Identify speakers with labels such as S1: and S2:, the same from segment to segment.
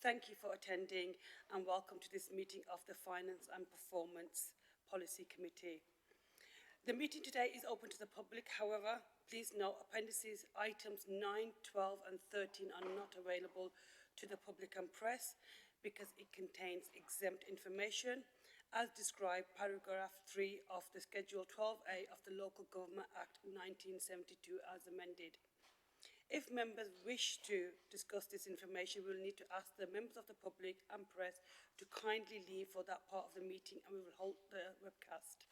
S1: Thank you for attending and welcome to this meeting of the Finance and Performance Policy Committee. The meeting today is open to the public. However, please note appendices items 9, 12 and 13 are not available to the public and press because it contains exempt information as described paragraph 3 of the Schedule 12A of the Local Government Act 1972 as amended. If members wish to discuss this information, we will need to ask the members of the public and press to kindly leave for that part of the meeting, and we will hold the webcast.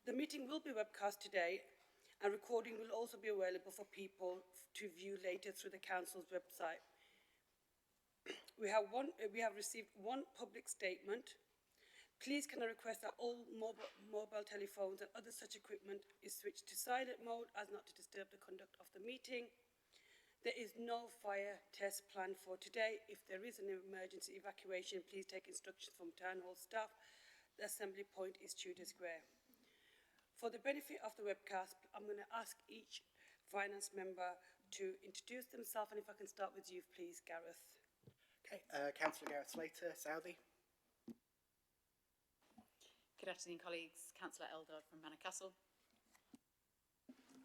S1: The meeting will be webcast today, and recording will also be available for people to view later through the Council's website. We have received one public statement. Please can I request that all mobile telephones and other such equipment is switched to silent mode as not to disturb the conduct of the meeting. There is no fire test planned for today. If there is an emergency evacuation, please take instructions from Town Hall staff. The assembly point is Tudor Square. For the benefit of the webcast, I'm going to ask each finance member to introduce themselves, and if I can start with you, please, Gareth.
S2: Okay, Councillor Gareth Slater, Saudi.
S3: Good afternoon, colleagues. Councillor Elle Dodd from Manor Castle.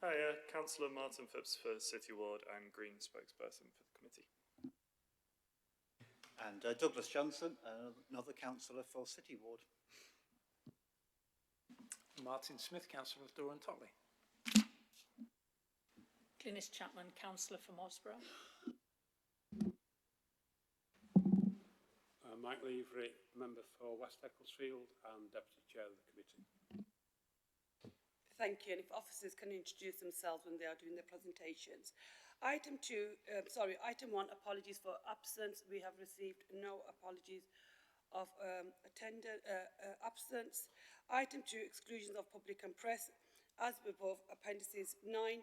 S4: Hi, Councillor Martin Phipps for City Ward and Green Spokesperson for the committee.
S5: And Douglas Johnson, another councillor for City Ward.
S6: Martin Smith, Councillor of Durham Totley.
S7: Glynis Chapman, Councillor for Mosborough.
S8: Mike Levery, Member for West Ecclesfield and Deputy Chair of the Committee.
S1: Thank you, and if officers can introduce themselves when they are doing their presentations. Item 1, apologies for absence. We have received no apologies of absence. Item 2, exclusions of public and press. As above, appendices 9,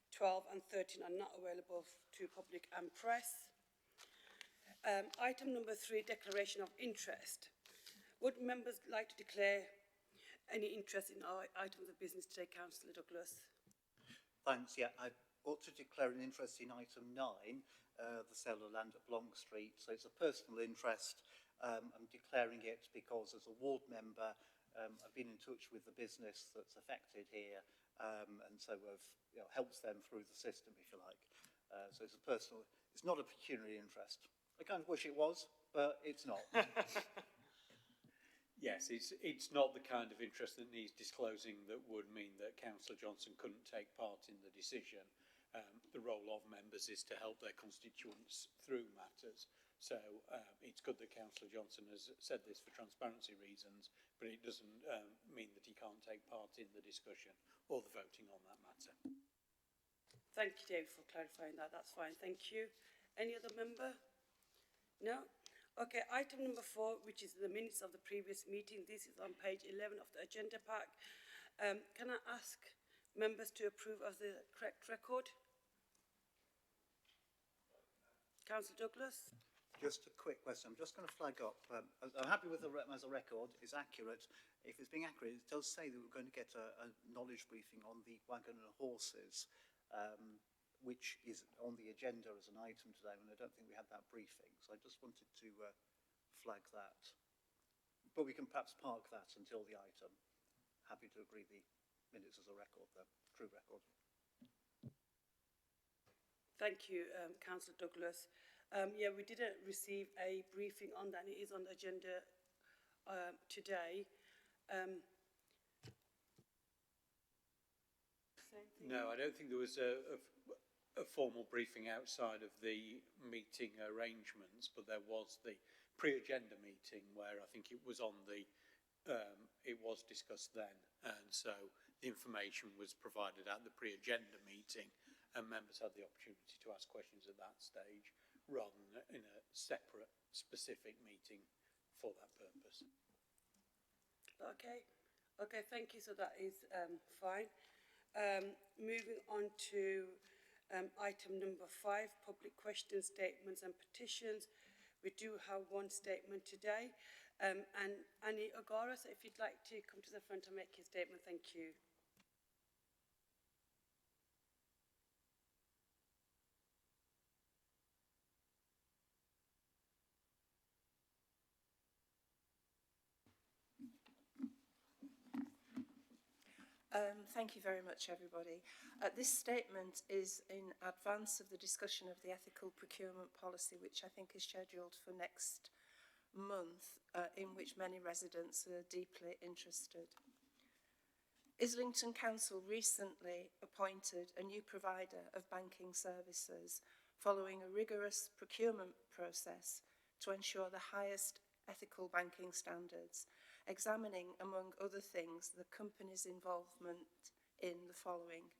S1: 12 and 13 are not available to public and press. Item number 3, declaration of interest. Would members like to declare any interest in our items of business today, Councillor Douglas?
S5: Thanks, yeah, I ought to declare an interest in item 9, the sale of land at Long Street. So it's a personal interest. I'm declaring it because as a ward member, I've been in touch with the business that's affected here, and so I've helped them through the system, if you like. So it's a personal, it's not a pecuniary interest. I kind of wish it was, but it's not.
S9: Yes, it's not the kind of interest that needs disclosing that would mean that Councillor Johnson couldn't take part in the decision. The role of members is to help their constituents through matters. So it's good that Councillor Johnson has said this for transparency reasons, but it doesn't mean that he can't take part in the discussion or the voting on that matter.
S1: Thank you, David, for clarifying that. That's fine. Thank you. Any other member? No? Okay, item number 4, which is the minutes of the previous meeting. This is on page 11 of the agenda pack. Can I ask members to approve of the correct record? Councillor Douglas?
S5: Just a quick question. I'm just going to flag up. I'm happy with the as a record. It's accurate. If it's being accurate, it does say that we're going to get a knowledge briefing on the wagon and horses, which is on the agenda as an item today, and I don't think we had that briefing. So I just wanted to flag that. But we can perhaps park that until the item. Happy to agree the minutes as a record, the true record.
S1: Thank you, Councillor Douglas. Yeah, we didn't receive a briefing on that. It is on the agenda today.
S9: No, I don't think there was a formal briefing outside of the meeting arrangements, but there was the pre-agenda meeting where I think it was on the, it was discussed then, and so the information was provided at the pre-agenda meeting, and members had the opportunity to ask questions at that stage, rather than in a separate, specific meeting for that purpose.
S1: Okay, thank you. So that is fine. Moving on to item number 5, public questions, statements and petitions. We do have one statement today. And Annie O'Gara, so if you'd like to come to the front and make your statement, thank you.
S10: Thank you very much, everybody. This statement is in advance of the discussion of the ethical procurement policy, which I think is scheduled for next month, in which many residents are deeply interested. Islington Council recently appointed a new provider of banking services following a rigorous procurement process to ensure the highest ethical banking standards, examining, among other things, the company's involvement in the following: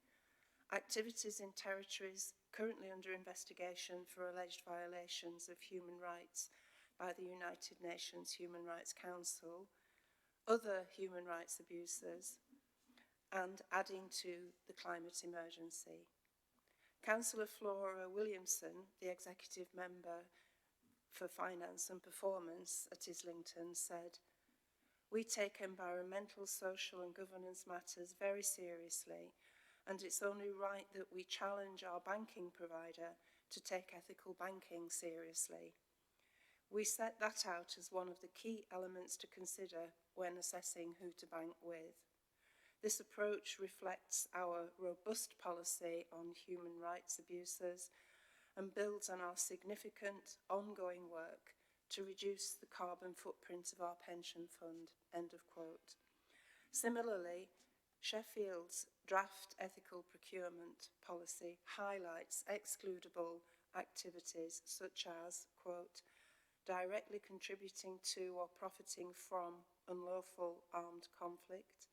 S10: activities in territories currently under investigation for alleged violations of human rights by the United Nations Human Rights Council, other human rights abuses, and adding to the climate emergency. Councillor Flora Williamson, the executive member for Finance and Performance at Islington, said, "We take environmental, social and governance matters very seriously, and it's only right that we challenge our banking provider to take ethical banking seriously. We set that out as one of the key elements to consider when assessing who to bank with. This approach reflects our robust policy on human rights abuses and builds on our significant ongoing work to reduce the carbon footprint of our pension fund," end of quote. Similarly, Sheffield's draft ethical procurement policy highlights excludable activities such as, quote, directly contributing to or profiting from unlawful armed conflict,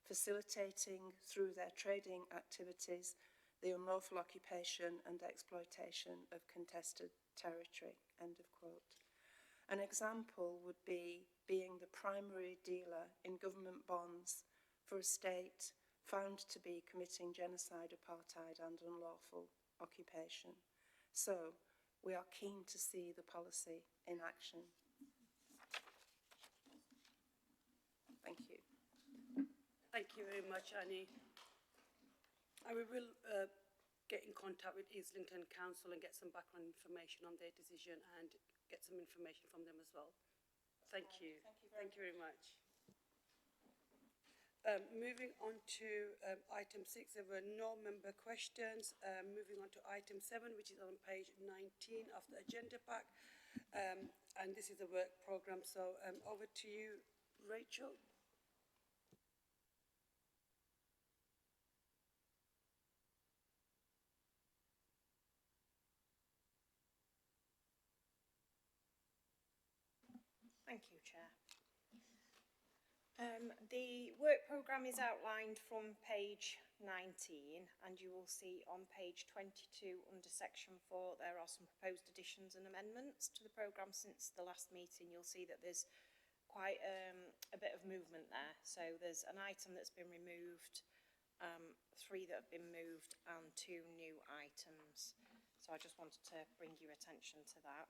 S10: facilitating through their trading activities the unlawful occupation and exploitation of contested territory, end of quote. An example would be being the primary dealer in government bonds for a state found to be committing genocide, apartheid and unlawful occupation. So, we are keen to see the policy in action. Thank you.
S1: Thank you very much, Annie. And we will get in contact with Islington Council and get some background information on their decision and get some information from them as well. Thank you. Thank you very much. Moving on to item 6, there were no member questions. Moving on to item 7, which is on page 19 of the agenda pack. And this is the work programme. So over to you, Rachel.
S11: Thank you, Chair. The work programme is outlined from page 19, and you will see on page 22 under section 4 there are some proposed additions and amendments to the programme since the last meeting. You'll see that there's quite a bit of movement there. So there's an item that's been removed, 3 that have been moved and 2 new items. So I just wanted to bring your attention to that.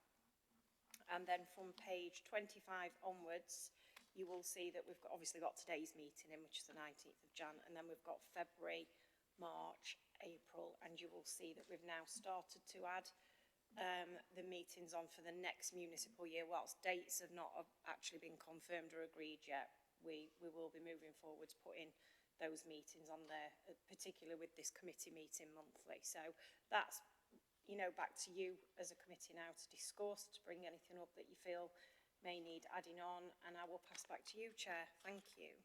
S11: And then from page 25 onwards, you will see that we've obviously got today's meeting in, which is the 19th of Jan, and then we've got February, March, April, and you will see that we've now started to add the meetings on for the next municipal year. Whilst dates have not actually been confirmed or agreed yet, we will be moving forwards, putting those meetings on there, particularly with this committee meeting monthly. So that's, you know, back to you as a committee now to discuss, to bring anything up that you feel may need adding on, and I will pass back to you, Chair. Thank you.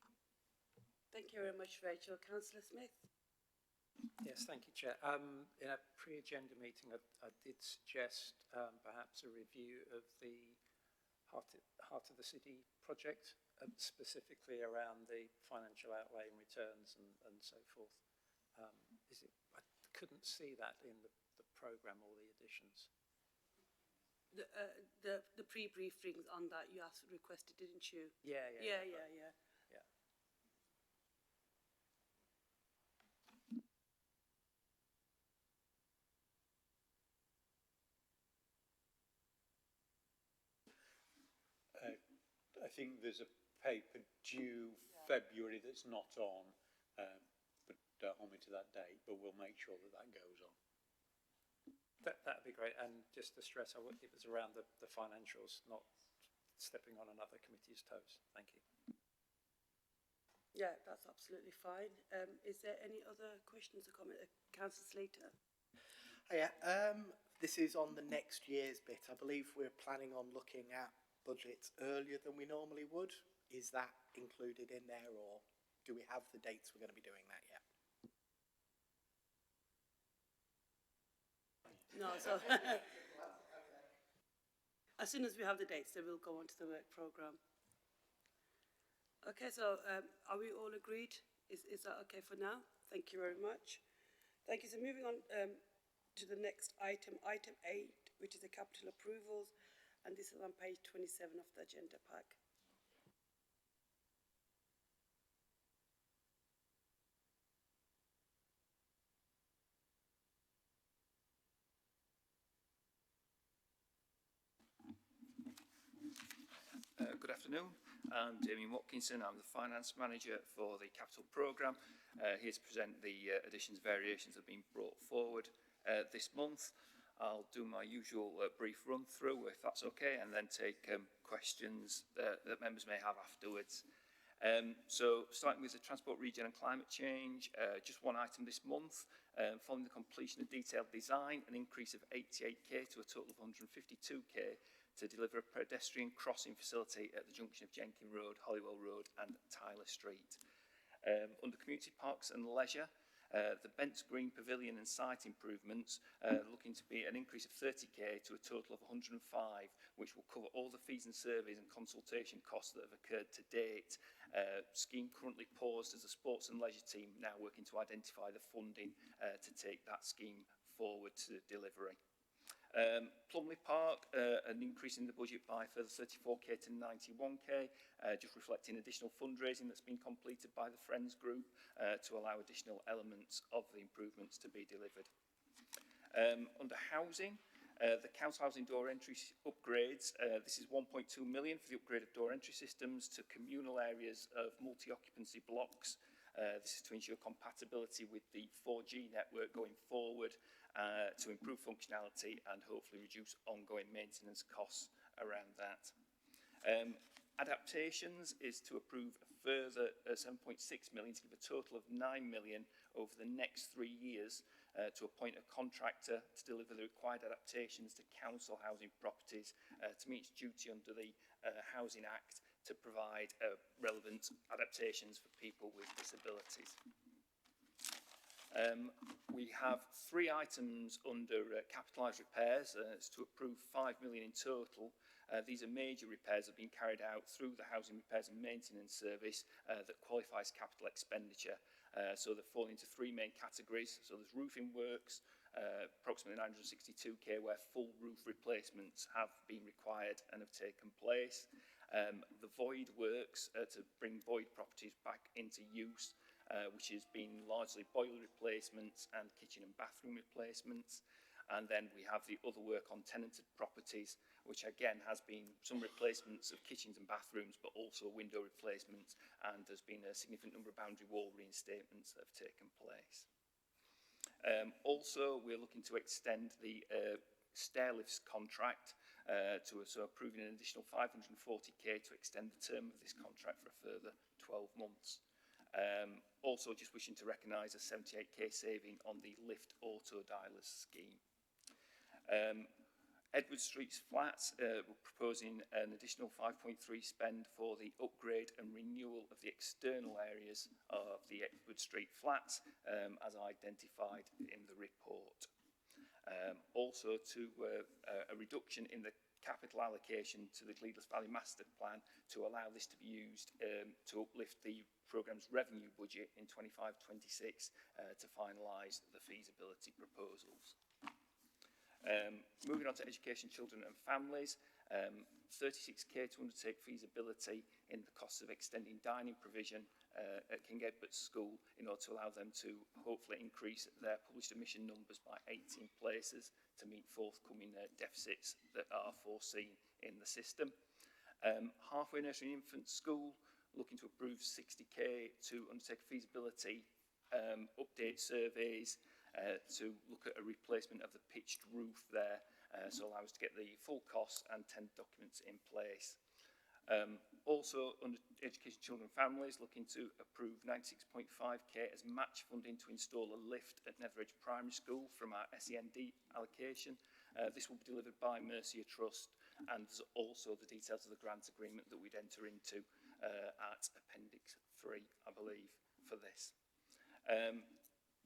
S1: Thank you very much, Rachel. Councillor Smith.
S6: Yes, thank you, Chair. In a pre-agenda meeting, I did suggest perhaps a review of the Heart of the City project, specifically around the financial outlay and returns and so forth. I couldn't see that in the programme or the additions.
S1: The pre-briefings on that you requested, didn't you?
S6: Yeah.
S9: I think there's a paper due February that's not on, but don't hold me to that date, but we'll make sure that that goes on.
S6: That'd be great. And just to stress, it was around the financials, not stepping on another committee's toes. Thank you.
S1: Yeah, that's absolutely fine. Is there any other questions or comments? Councillor Slater?
S2: Yeah, this is on the next year's bit. I believe we're planning on looking at budgets earlier than we normally would. Is that included in there, or do we have the dates we're going to be doing that yet?
S1: No, so as soon as we have the dates, then we'll go on to the work programme. Okay, so are we all agreed? Is that okay for now? Thank you very much. Thank you. So moving on to the next item, item 8, which is the capital approvals, and this is on page 27 of the agenda pack.
S12: Good afternoon. I'm Damien Watkinson. I'm the Finance Manager for the Capital Programme. Here to present the additions and variations that have been brought forward this month. I'll do my usual brief run through, if that's okay, and then take questions that members may have afterwards. So starting with the transport, regen and climate change, just one item this month. Following the completion of detailed design, an increase of 88k to a total of 152k to deliver a pedestrian crossing facility at the junction of Jenkin Road, Hollywell Road and Tyler Street. Under community parks and leisure, the Bents Green Pavilion and site improvements looking to be an increase of 30k to a total of 105, which will cover all the fees and surveys and consultation costs that have occurred to date. Scheme currently paused as the sports and leisure team now working to identify the funding to take that scheme forward to delivery. Plumley Park, an increase in the budget by a further 34k to 91k, just reflecting additional fundraising that's been completed by the Friends Group to allow additional elements of the improvements to be delivered. Under housing, the council housing door entry upgrades, this is 1.2 million for the upgrade of door entry systems to communal areas of multi-occupancy blocks. This is to ensure compatibility with the 4G network going forward, to improve functionality and hopefully reduce ongoing maintenance costs around that. Adaptations is to approve a further 7.6 million to give a total of 9 million over the next 3 years to appoint a contractor to deliver the required adaptations to council housing properties to meet its duty under the Housing Act to provide relevant adaptations for people with disabilities. We have 3 items under capitalised repairs. It's to approve 5 million in total. These are major repairs that have been carried out through the Housing Repairs and Maintenance Service that qualifies capital expenditure. So they fall into 3 main categories. So there's roofing works, approximately 962k, where full roof replacements have been required and have taken place. The void works to bring void properties back into use, which has been largely boiler replacements and kitchen and bathroom replacements. And then we have the other work on tenanted properties, which again has been some replacements of kitchens and bathrooms, but also window replacements, and there's been a significant number of boundary wall reinstatements that have taken place. Also, we're looking to extend the stair lifts contract so approving an additional 540k to extend the term of this contract for a further 12 months. Also just wishing to recognise a 78k saving on the lift auto dialers scheme. Edward Street's flats, we're proposing an additional 5.3 spend for the upgrade and renewal of the external areas of the Edward Street flats as identified in the report. Also to a reduction in the capital allocation to the Glynis Valley Master Plan to allow this to be used to uplift the programme's revenue budget in 25-26 to finalise the feasibility proposals. Moving on to education, children and families, 36k to undertake feasibility in the costs of extending dining provision at King Edward's School in order to allow them to hopefully increase their published admission numbers by 18 places to meet forthcoming deficits that are foreseen in the system. Halfway Nursery and Infant School, looking to approve 60k to undertake feasibility update surveys to look at a replacement of the pitched roof there, so allow us to get the full costs and 10 documents in place. Also, under Education, Children and Families, looking to approve 96.5k as match funding to install a lift at Levery Primary School from our SEND allocation. This will be delivered by Mercia Trust, and there's also the details of the grant agreement that we'd enter into at Appendix 3, I believe, for this.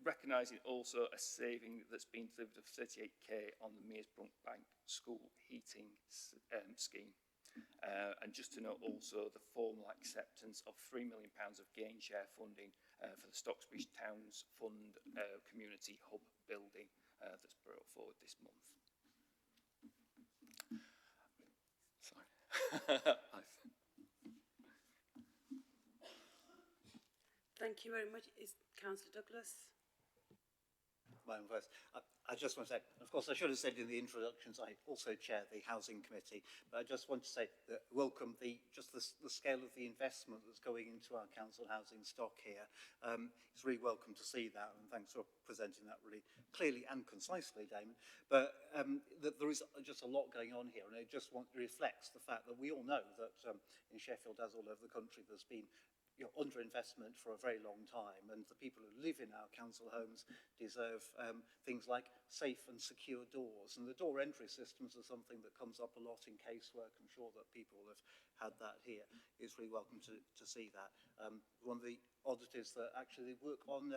S12: Recognising also a saving that's been delivered of 38k on the Mearsbrook Bank School heating scheme. And just to note also the formal acceptance of £3 million of gain share funding for the Stocksbridge Towns Fund Community Hub building that's brought forward this month. Sorry.
S1: Thank you very much. Is Councillor Douglas?
S5: First. I just want to say, of course, I should have said in the introductions, I also chair the Housing Committee, but I just want to say that welcome the scale of the investment that's going into our council housing stock here. It's really welcome to see that, and thanks for presenting that really clearly and concisely, Damon. But that there is just a lot going on here, and it just reflects the fact that we all know that in Sheffield, as all over the country, there's been underinvestment for a very long time, and the people who live in our council homes deserve things like safe and secure doors, and the door entry systems are something that comes up a lot in casework. I'm sure that people have had that here. It's really welcome to see that. One of the oddities that actually work on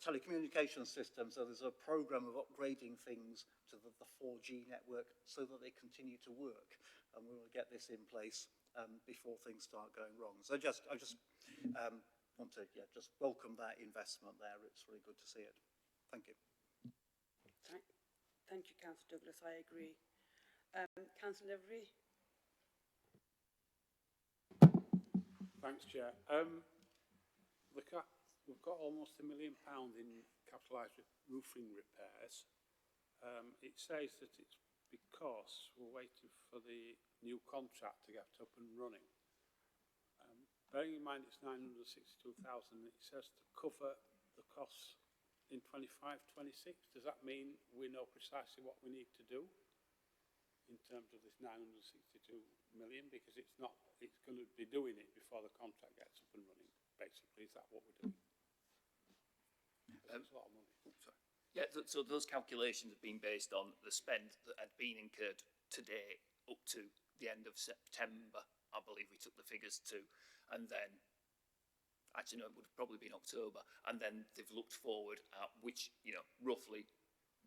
S5: telecommunication systems, so there's a program of upgrading things to the 4G network so that they continue to work, and we will get this in place before things start going wrong. So I just want to just welcome that investment there. It's really good to see it. Thank you.
S1: Thank you, Councillor Douglas. I agree. Councillor Levery.
S8: Thanks, Chair. We've got almost £1 million in capitalised roofing repairs. It says that it's because we're waiting for the new contract to get up and running. Bearing in mind it's 962,000, it says to cover the costs in 25-26. Does that mean we know precisely what we need to do in terms of this 962 million? Because it's going to be doing it before the contract gets up and running, basically. Is that what we're doing? That's a lot of money.
S12: Sorry. Yeah, so those calculations have been based on the spend that had been incurred today up to the end of September, I believe we took the figures to, and then, actually no, it would have probably been October, and then they've looked forward at which, roughly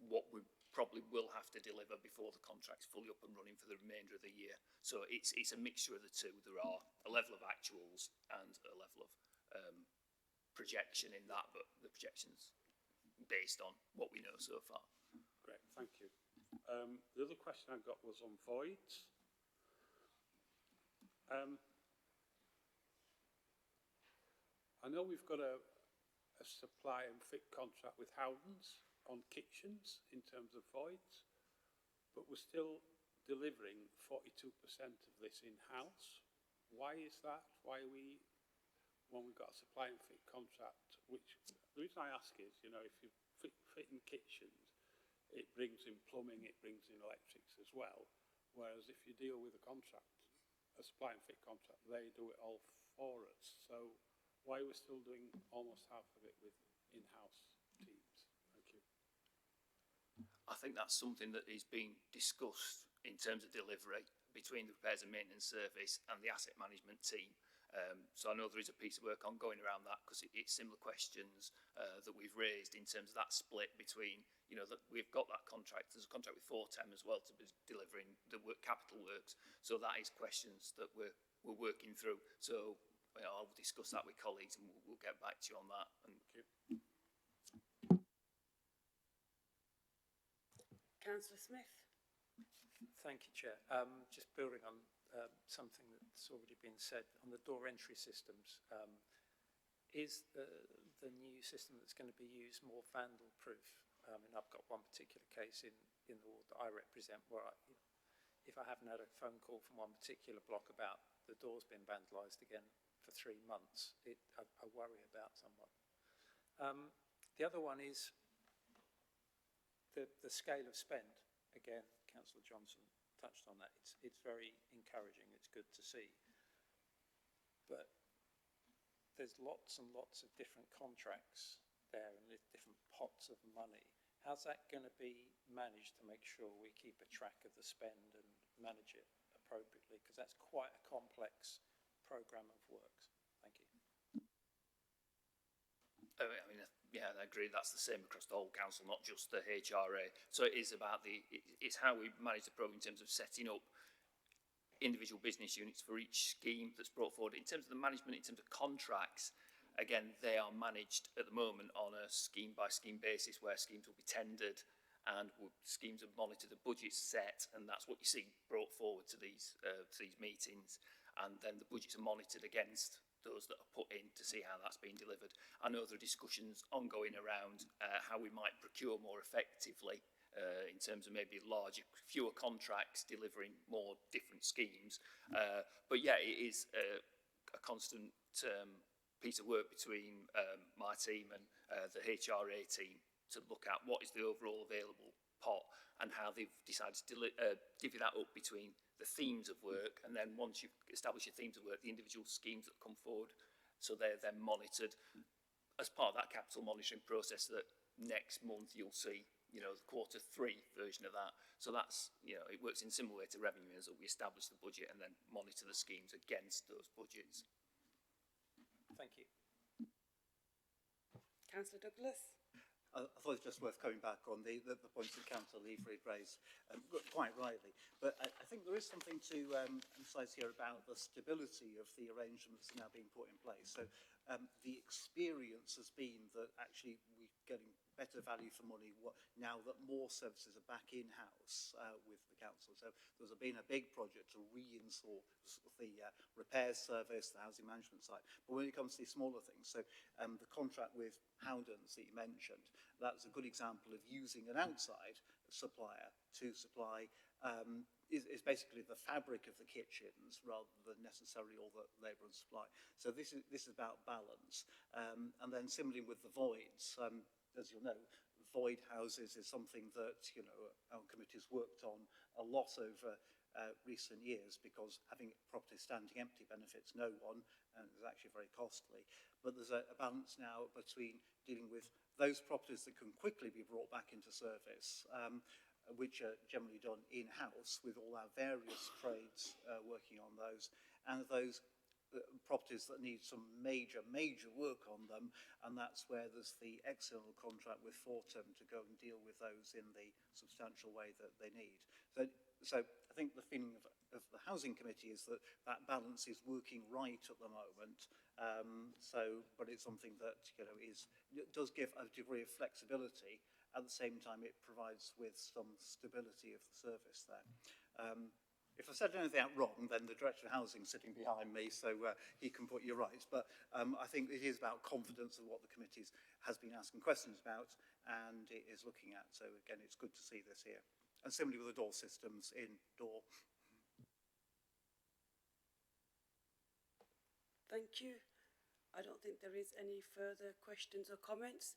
S12: what we probably will have to deliver before the contract's fully up and running for the remainder of the year. So it's a mixture of the two. There are a level of actuals and a level of projection in that, but the projection's based on what we know so far.
S8: Great, thank you. The other question I got was on voids. I know we've got a supply and fit contract with Howdens on kitchens in terms of voids, but we're still delivering 42% of this in-house. Why is that? Why are we, when we've got a supply and fit contract, which, the reason I ask is, if you fit in kitchens, it brings in plumbing, it brings in electrics as well, whereas if you deal with a contract, a supply and fit contract, they do it all for us. So why are we still doing almost half of it with in-house teams? Thank you.
S12: I think that's something that is being discussed in terms of delivery between the repairs and maintenance service and the asset management team. So I know there is a piece of work ongoing around that, because it's similar questions that we've raised in terms of that split between, that we've got that contract. There's a contract with Fortem as well to be delivering the capital works. So that is questions that we're working through. So I'll discuss that with colleagues, and we'll get back to you on that. Thank you.
S1: Councillor Smith.
S6: Thank you, Chair. Just building on something that's already been said on the door entry systems, is the new system that's going to be used more vandal proof? And I've got one particular case in the ward that I represent where if I haven't had a phone call from one particular block about the doors being vandalised again for 3 months, I worry about somewhat. The other one is the scale of spend. Again, Councillor Johnson touched on that. It's very encouraging. It's good to see. But there's lots and lots of different contracts there and different pots of money. How's that going to be managed to make sure we keep a track of the spend and manage it appropriately? Because that's quite a complex programme of works. Thank you.
S12: I mean, yeah, I agree. That's the same across the whole council, not just the HRA. So it is about it's how we manage the programme in terms of setting up individual business units for each scheme that's brought forward. In terms of the management, in terms of contracts, again, they are managed at the moment on a scheme-by-scheme basis where schemes will be tendered and schemes are monitored, the budget's set, and that's what you see brought forward to these meetings. And then the budgets are monitored against those that are put in to see how that's being delivered. I know there are discussions ongoing around how we might procure more effectively in terms of maybe larger, fewer contracts delivering more different schemes. But yeah, it is a constant piece of work between my team and the HRA team to look at what is the overall available pot and how they've decided to divvy that up between the themes of work, and then once you've established your themes of work, the individual schemes that come forward, so they're then monitored as part of that capital monitoring process that next month you'll see, you know, the Q3 version of that. So that's, you know, it works in a similar way to revenue, is that we establish the budget and then monitor the schemes against those budgets.
S6: Thank you.
S1: Councillor Douglas.
S5: I thought it was just worth coming back on the points that Councillor Levery raised, quite rightly. But I think there is something to emphasise here about the stability of the arrangements now being put in place. So the experience has been that actually we're getting better value for money now that more services are back in-house with the council. So there's been a big project to reinstall the repairs service, the housing management side. But when it comes to these smaller things, so the contract with Howdens that you mentioned, that's a good example of using an outside supplier to supply is basically the fabric of the kitchens rather than necessarily all the labour and supply. So this is about balance. And then similarly with the voids, as you'll know, void houses is something that, you know, our committee's worked on a lot over recent years, because having properties standing empty benefits no one and is actually very costly. But there's a balance now between dealing with those properties that can quickly be brought back into service, which are generally done in-house with all our various trades working on those, and those properties that need some major work on them, and that's where there's the external contract with Fortum to go and deal with those in the substantial way that they need. So I think the feeling of the Housing Committee is that that balance is working right at the moment. But it's something that, you know, does give a degree of flexibility. At the same time, it provides with some stability of the service there. If I said anything wrong, then the Director of Housing is sitting behind me, so he can put you right. But I think it is about confidence of what the committee has been asking questions about and it is looking at. So again, it's good to see this here. And similarly with the door systems indoor.
S1: Thank you. I don't think there is any further questions or comments.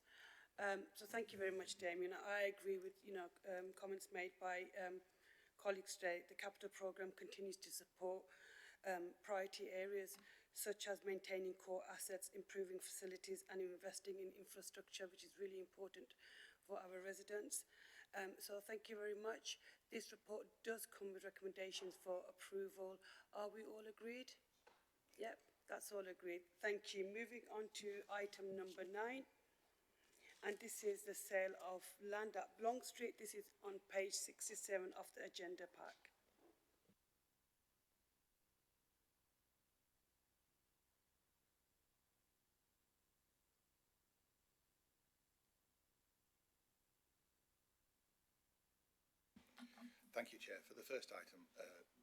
S1: So thank you very much, Damien. I agree with, you know, comments made by colleagues today. The capital programme continues to support priority areas such as maintaining core assets, improving facilities and investing in infrastructure, which is really important for our residents. So thank you very much. This report does come with recommendations for approval. Are we all agreed? Yep, that's all agreed. Thank you. Moving on to item number 9. And this is the sale of land at Long Street. This is on page 67 of the agenda pack.
S13: Thank you, Chair. For the first item,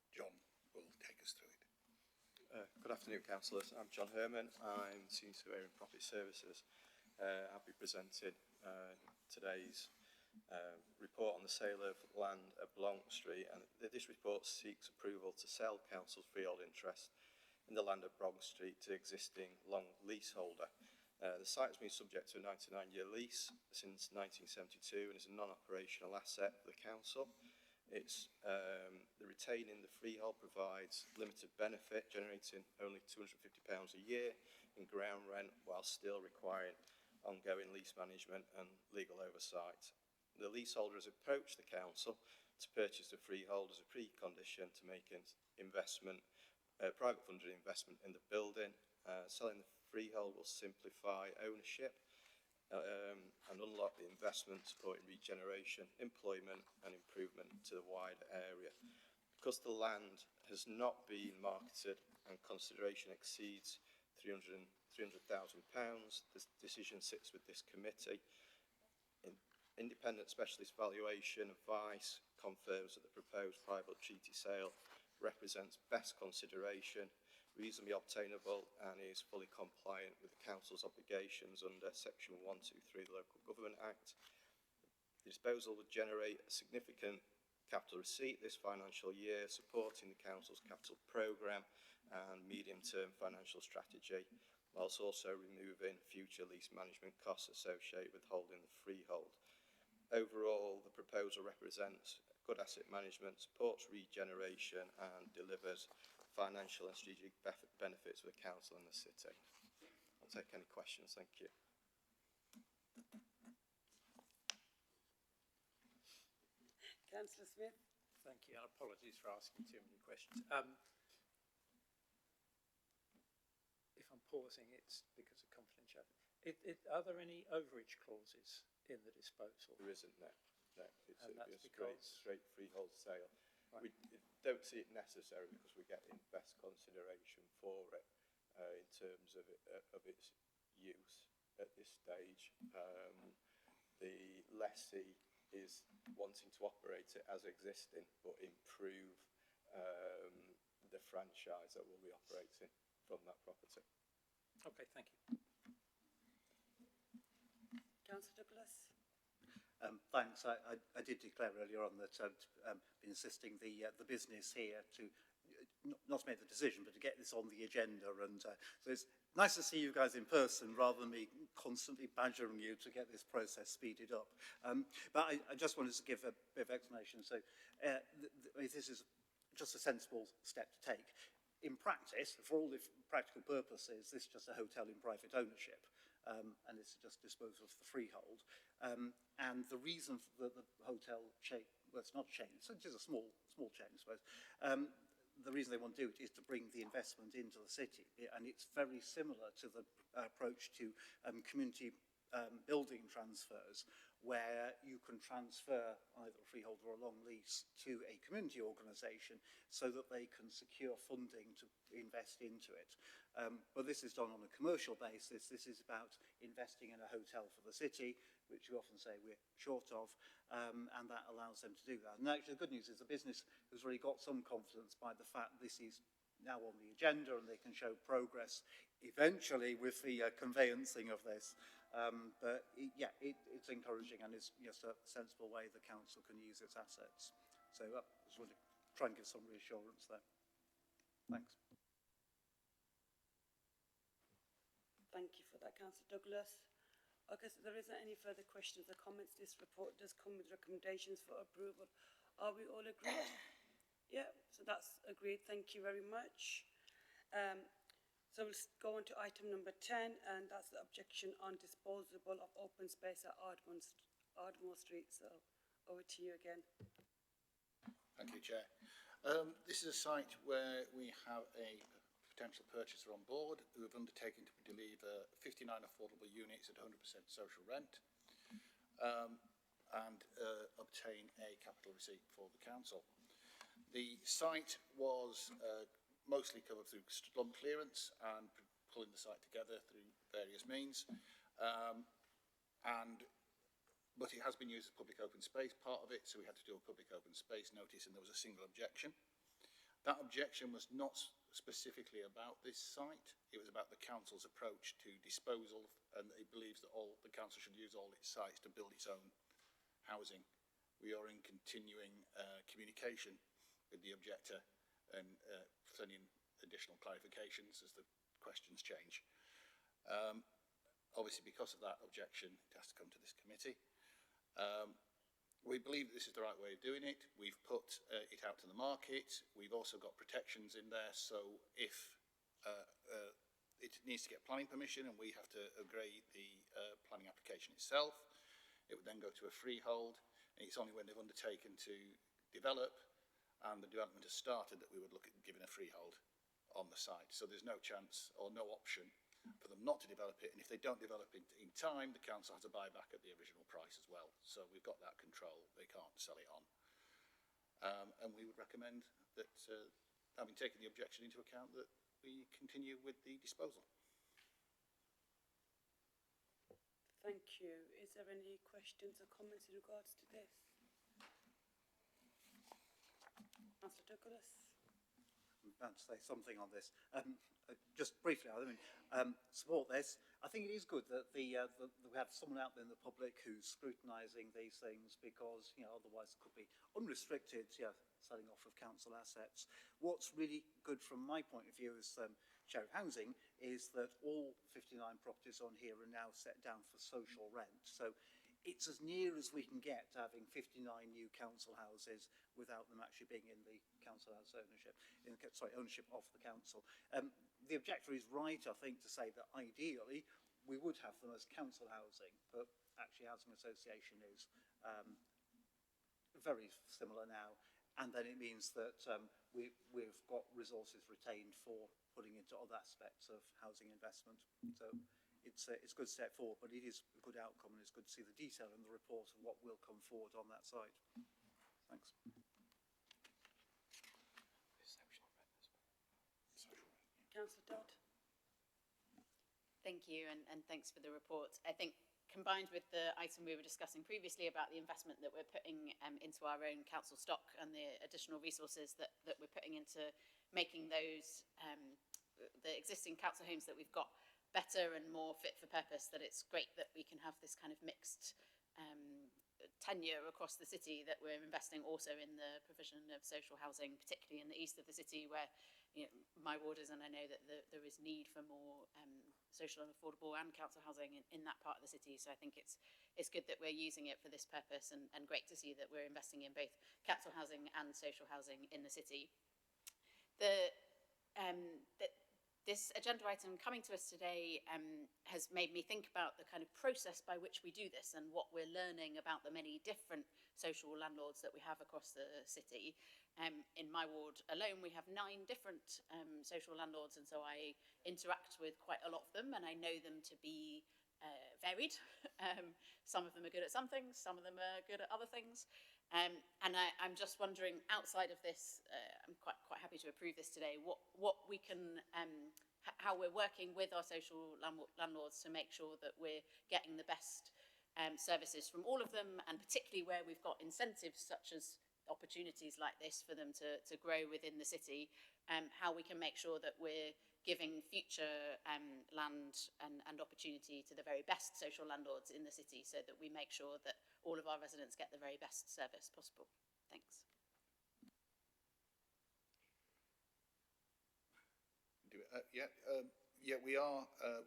S13: John will take us through it.
S4: Good afternoon, Councillors. I'm John Herman. I'm Senior Surveyor in Property Services. I'll be presenting today's report on the sale of land at Long Street, and this report seeks approval to sell Council's freehold interest in the land at Brog Street to existing long leaseholder. The site has been subject to a 99-year lease since 1972 and is a non-operational asset for the Council. It's the retaining the freehold provides limited benefit, generating only £250 a year in ground rent, while still requiring ongoing lease management and legal oversight. The leaseholder has approached the council to purchase the freehold as a precondition to making investment, private funded investment in the building. Selling the freehold will simplify ownership and unlock the investment supporting regeneration, employment and improvement to the wider area. Because the land has not been marketed and consideration exceeds £300,000, the decision sits with this committee. Independent specialist valuation advice confirms that the proposed private treaty sale represents best consideration, reasonably obtainable and is fully compliant with the Council's obligations under Section 123 of the Local Government Act. The disposal would generate a significant capital receipt this financial year, supporting the Council's capital programme and medium-term financial strategy, whilst also removing future lease management costs associated with holding the freehold. Overall, the proposal represents good asset management, supports regeneration and delivers financial and strategic benefits for the council and the city. I'll take any questions. Thank you.
S1: Councillor Smith.
S6: Thank you, and apologies for asking too many questions. If I'm pausing, it's because of confidentiality. Are there any overage clauses in the disposal?
S4: There isn't, no. No, it's
S6: And that's
S4: straight freehold sale.
S6: Right.
S4: We don't see it necessary because we're getting best consideration for it in terms of its use at this stage. The lessee is wanting to operate it as existing but improve the franchise that will be operating from that property.
S6: Okay, thank you.
S1: Councillor Douglas.
S5: Thanks. I did declare earlier on that I'd been assisting the business here to not to make the decision, but to get this on the agenda. And so it's nice to see you guys in person rather than me constantly badgering you to get this process speeded up. But I just wanted to give a bit of explanation. So this is just a sensible step to take. In practice, for all the practical purposes, this is just a hotel in private ownership. And this is just disposal of the freehold. And the reason for the hotel chain, well, it's not a chain, it's just a small chain, I suppose. The reason they want to do it is to bring the investment into the city. And it's very similar to the approach to community building transfers, where you can transfer either a freehold or a long lease to a community organisation so that they can secure funding to invest into it. But this is done on a commercial basis. This is about investing in a hotel for the city, which we often say we're short of, and that allows them to do that. And actually the good news is the business has really got some confidence by the fact this is now on the agenda and they can show progress eventually with the conveyancing of this. But it's encouraging, and it's just a sensible way the council can use its assets. So I just want to try and give some reassurance there. Thanks.
S1: Thank you for that, Councillor Douglas. Okay, so there isn't any further questions or comments. This report does come with recommendations for approval. Are we all agreed? Yeah, so that's agreed. Thank you very much. So we'll go on to item number 10, and that's the objection on disposal of open space at Ardmore Street. So over to you again.
S13: Thank you, Chair. This is a site where we have a potential purchaser on board who have undertaken to deliver 59 affordable units at 100% social rent and obtain a capital receipt for the council. The site was mostly covered through slum clearance and pulling the site together through various means. But it has been used as public open space, part of it, so we had to do a public open space notice, and there was a single objection. That objection was not specifically about this site. It was about the council's approach to disposal, and it believes that the council should use all its sites to build its own housing. We are in continuing communication with the objector and sending additional clarifications as the questions change. Obviously, because of that objection, it has to come to this committee. We believe this is the right way of doing it. We've put it out to the market. We've also got protections in there, so if it needs to get planning permission and we have to agree the planning application itself, it would then go to a freehold, and it's only when they've undertaken to develop and the development has started that we would look at giving a freehold on the site. So there's no chance or no option for them not to develop it, and if they don't develop it in time, the council has to buy back at the original price as well. So we've got that control. They can't sell it on. And we would recommend that, having taken the objection into account, that we continue with the disposal.
S1: Thank you. Is there any questions or comments in regards to this? Councillor Douglas.
S5: I'm about to say something on this. Just briefly, I mean, support this. I think it is good that we have someone out there in the public who's scrutinising these things, because otherwise it could be unrestricted selling off of council assets. What's really good from my point of view as Chair of Housing is that all 59 properties on here are now set down for social rent. So it's as near as we can get to having 59 new council houses without them actually being in the council house ownership, ownership of the council. The objector is right, I think, to say that ideally we would have them as council housing, but actually housing association is very similar now, and then it means that we've got resources retained for putting into other aspects of housing investment. So it's a good step forward, but it is a good outcome, and it's good to see the detail in the report of what will come forward on that side. Thanks.
S1: Councillor Dodd.
S3: Thank you, and thanks for the report. I think combined with the item we were discussing previously about the investment that we're putting into our own council stock and the additional resources that we're putting into making those, the existing council homes that we've got better and more fit for purpose, that it's great that we can have this kind of mixed tenure across the city, that we're investing also in the provision of social housing, particularly in the east of the city where my ward is, and I know that there is need for more social and affordable and council housing in that part of the city. So I think it's good that we're using it for this purpose, and great to see that we're investing in both council housing and social housing in the city. This agenda item coming to us today has made me think about the kind of process by which we do this and what we're learning about the many different social landlords that we have across the city. In my ward alone, we have 9 different social landlords, and so I interact with quite a lot of them, and I know them to be varied. Some of them are good at some things, some of them are good at other things. And I'm just wondering, outside of this, I'm quite happy to approve this today, what we can, how we're working with our social landlords to make sure that we're getting the best services from all of them, and particularly where we've got incentives such as opportunities like this for them to grow within the city, how we can make sure that we're giving future land and opportunity to the very best social landlords in the city, so that we make sure that all of our residents get the very best service possible. Thanks.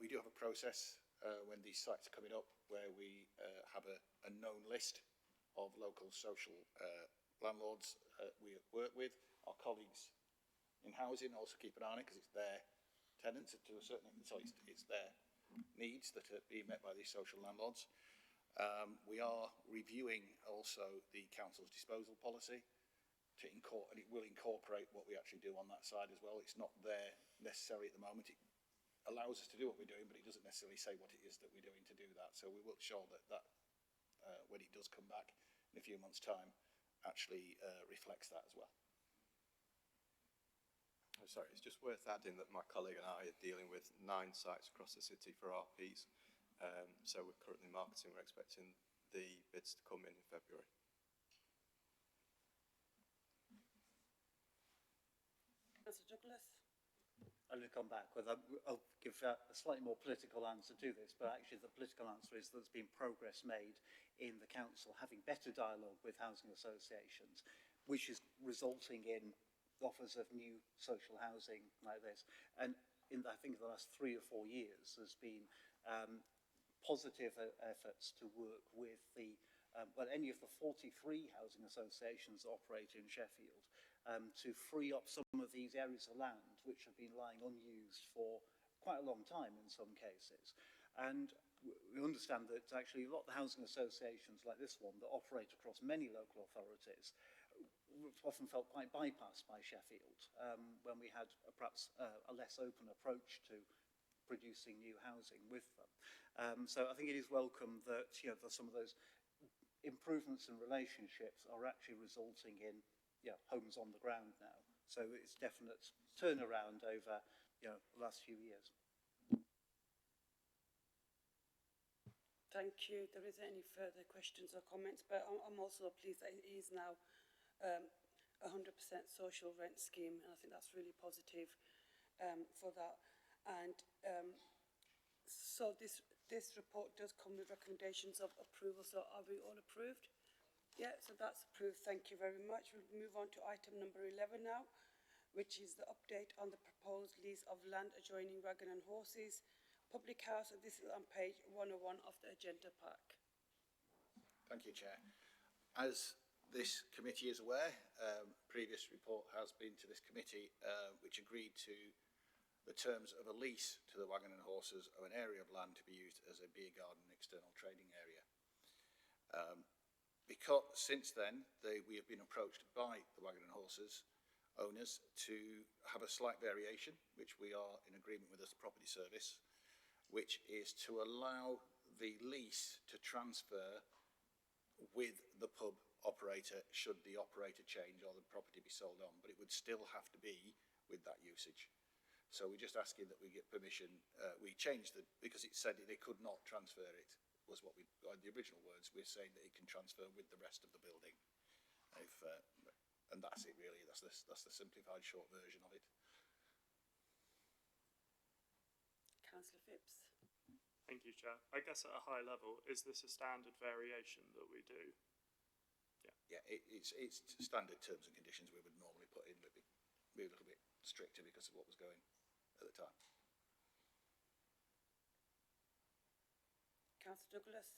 S13: We do have a process when these sites are coming up where we have a known list of local social landlords we work with. Our colleagues in housing also keep an eye on it, because it's their tenants to a certain extent, so it's their needs that are being met by these social landlords. We are reviewing also the council's disposal policy and it will incorporate what we actually do on that side as well. It's not there necessarily at the moment. It allows us to do what we're doing, but it doesn't necessarily say what it is that we're doing to do that. So we will show that when it does come back in a few months' time, actually reflects that as well.
S4: Oh, sorry, it's just worth adding that my colleague and I are dealing with 9 sites across the city for RPs. So we're currently marketing. We're expecting the bids to come in February.
S1: Councillor Douglas.
S5: I'm going to come back with, I'll give a slightly more political answer to this, but actually the political answer is there's been progress made in the council having better dialogue with housing associations, which is resulting in offers of new social housing like this. And I think the last 3 or 4 years, there's been positive efforts to work with the any of the 43 housing associations that operate in Sheffield, to free up some of these areas of land which have been lying unused for quite a long time in some cases. And we understand that actually a lot of the housing associations like this one that operate across many local authorities often felt quite bypassed by Sheffield when we had perhaps a less open approach to producing new housing with them. So I think it is welcome that some of those improvements in relationships are actually resulting in homes on the ground now. So it's definite turnaround over the last few years.
S1: Thank you. There isn't any further questions or comments, but I'm also pleased that it is now 100% social rent scheme, and I think that's really positive for that. And so this report does come with recommendations of approval. So are we all approved? Yeah, so that's approved. Thank you very much. We'll move on to item number 11 now, which is the update on the proposed lease of land adjoining Wagon and Horses Public House. And this is on page 101 of the agenda pack.
S13: Thank you, Chair. As this committee is aware, previous report has been to this committee which agreed to the terms of a lease to the Wagon and Horses of an area of land to be used as a beer garden and external trading area. Because since then we have been approached by the Wagon and Horses owners to have a slight variation, which we are in agreement with as the property service, which is to allow the lease to transfer with the pub operator should the operator change or the property be sold on, but it would still have to be with that usage. So we're just asking that we get permission. We changed it because it said they could not transfer it, was what we, the original words, we're saying that it can transfer with the rest of the building. And that's it really, that's the simplified short version of it.
S1: Councillor Phipps.
S14: Thank you, Chair. I guess at a high level, is this a standard variation that we do?
S13: Yeah, it's standard terms and conditions we would normally put in, but be a little bit stricter because of what was going at the time.
S1: Councillor Douglas.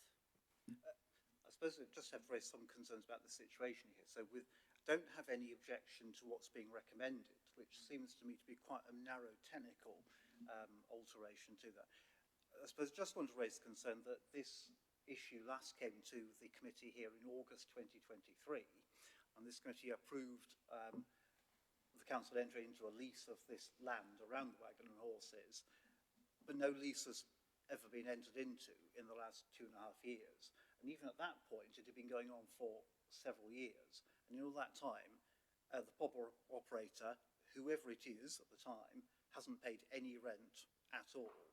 S5: I suppose I just have raised some concerns about the situation here. So we don't have any objection to what's being recommended, which seems to me to be quite a narrow technical alteration to that. I suppose I just want to raise the concern that this issue last came to the committee here in August 2023, and this committee approved the council entering into a lease of this land around the Wagon and Horses, but no lease has ever been entered into in the last 2.5 years. And even at that point, it had been going on for several years. And in all that time, the pub operator, whoever it is at the time, hasn't paid any rent at all.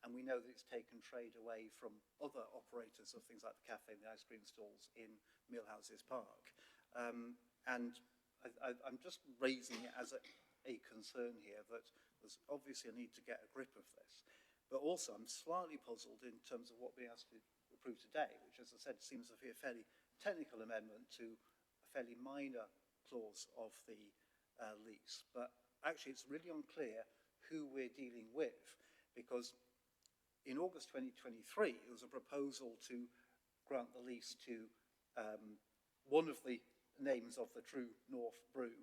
S5: And we know that it's taken trade away from other operators of things like the cafe and the ice cream stalls in Millhouses Park. And I'm just raising it as a concern here that there's obviously a need to get a grip of this. But also I'm slightly puzzled in terms of what we asked to approve today, which, as I said, seems to be a fairly technical amendment to a fairly minor clause of the lease. But actually it's really unclear who we're dealing with, because in August 2023, there was a proposal to grant the lease to one of the names of the True North Brew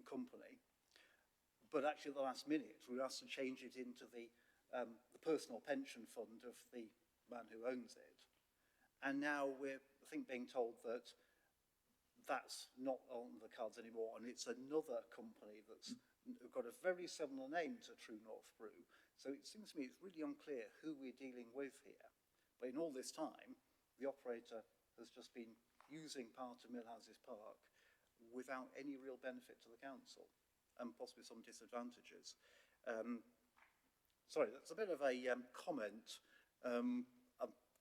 S5: company. But actually at the last minute, we were asked to change it into the personal pension fund of the man who owns it. And now we're, I think, being told that that's not on the cards anymore, and it's another company that's got a very similar name to True North Brew. So it seems to me it's really unclear who we're dealing with here. But in all this time, the operator has just been using part of Millhouses Park without any real benefit to the council, and possibly some disadvantages. Sorry, that's a bit of a comment. I'm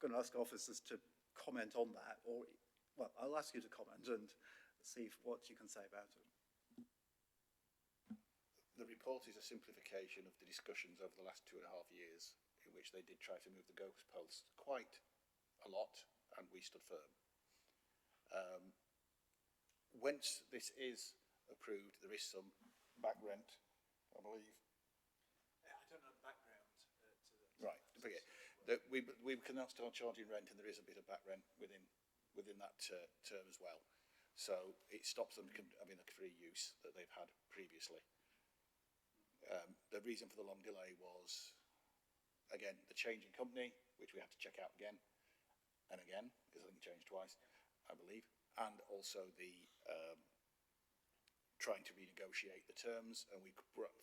S5: going to ask officers to comment on that, or, well, I'll ask you to comment and see what you can say about it.
S13: The report is a simplification of the discussions over the last 2.5 years, in which they did try to move the goalposts quite a lot, and we stood firm. Once this is approved, there is some back rent, I believe.
S5: I don't know the background to the...
S13: Right, forget. that we cannot start charging rent, and there is a bit of back rent within that term as well. So it stops them having the free use that they've had previously. The reason for the long delay was, again, the change in company, which we had to check out again and again, because I think it changed twice, I believe, and also the trying to renegotiate the terms, and we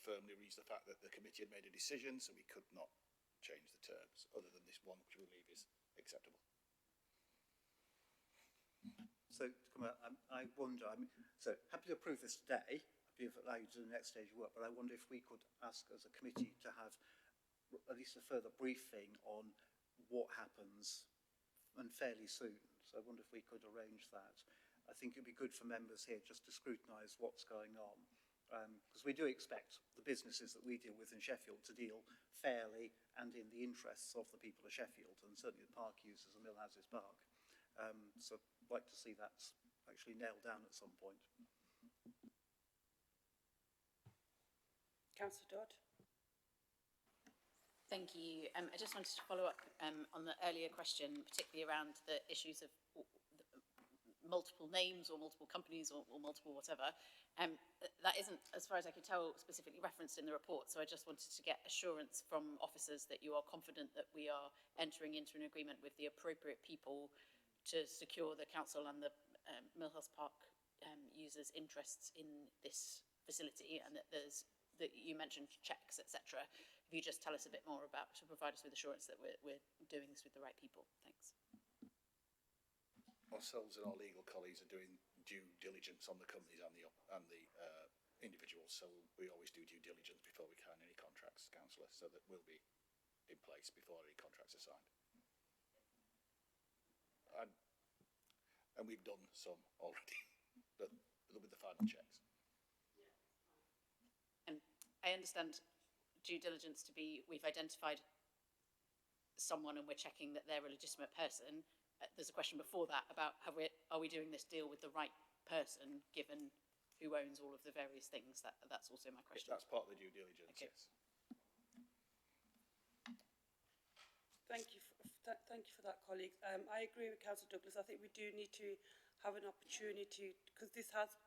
S13: firmly reached the fact that the committee had made a decision, so we could not change the terms, other than this one, which we believe is acceptable.
S5: So, to come out, I wonder, so happy to approve this today, happy to allow you to do the next stage of work, but I wonder if we could ask as a committee to have at least a further briefing on what happens, and fairly soon. So I wonder if we could arrange that. I think it'd be good for members here just to scrutinise what's going on, because we do expect the businesses that we deal with in Sheffield to deal fairly and in the interests of the people of Sheffield, and certainly the park users and Millhouses Park. So I'd like to see that actually nailed down at some point.
S1: Councillor Dodd.
S3: Thank you. I just wanted to follow up on the earlier question, particularly around the issues of multiple names or multiple companies or multiple whatever. That isn't, as far as I could tell, specifically referenced in the report, so I just wanted to get assurance from officers that you are confident that we are entering into an agreement with the appropriate people to secure the council and the Millhouse Park users' interests in this facility, and that you mentioned checks, etc. If you just tell us a bit more about, to provide us with assurance that we're doing this with the right people. Thanks.
S13: Ourselves and our legal colleagues are doing due diligence on the companies and the individuals, so we always do due diligence before we sign any contracts, Councillor, so that will be in place before any contracts are signed. And we've done some already, but with the final checks.
S3: And I understand due diligence to be, we've identified someone and we're checking that they're a legitimate person. There's a question before that about are we doing this deal with the right person, given who owns all of the various things? That's also my question.
S13: That's part of the due diligence,
S3: okay.
S13: Yes.
S1: Thank you for that, colleagues. I agree with Councillor Douglas. I think we do need to have an opportunity, because this has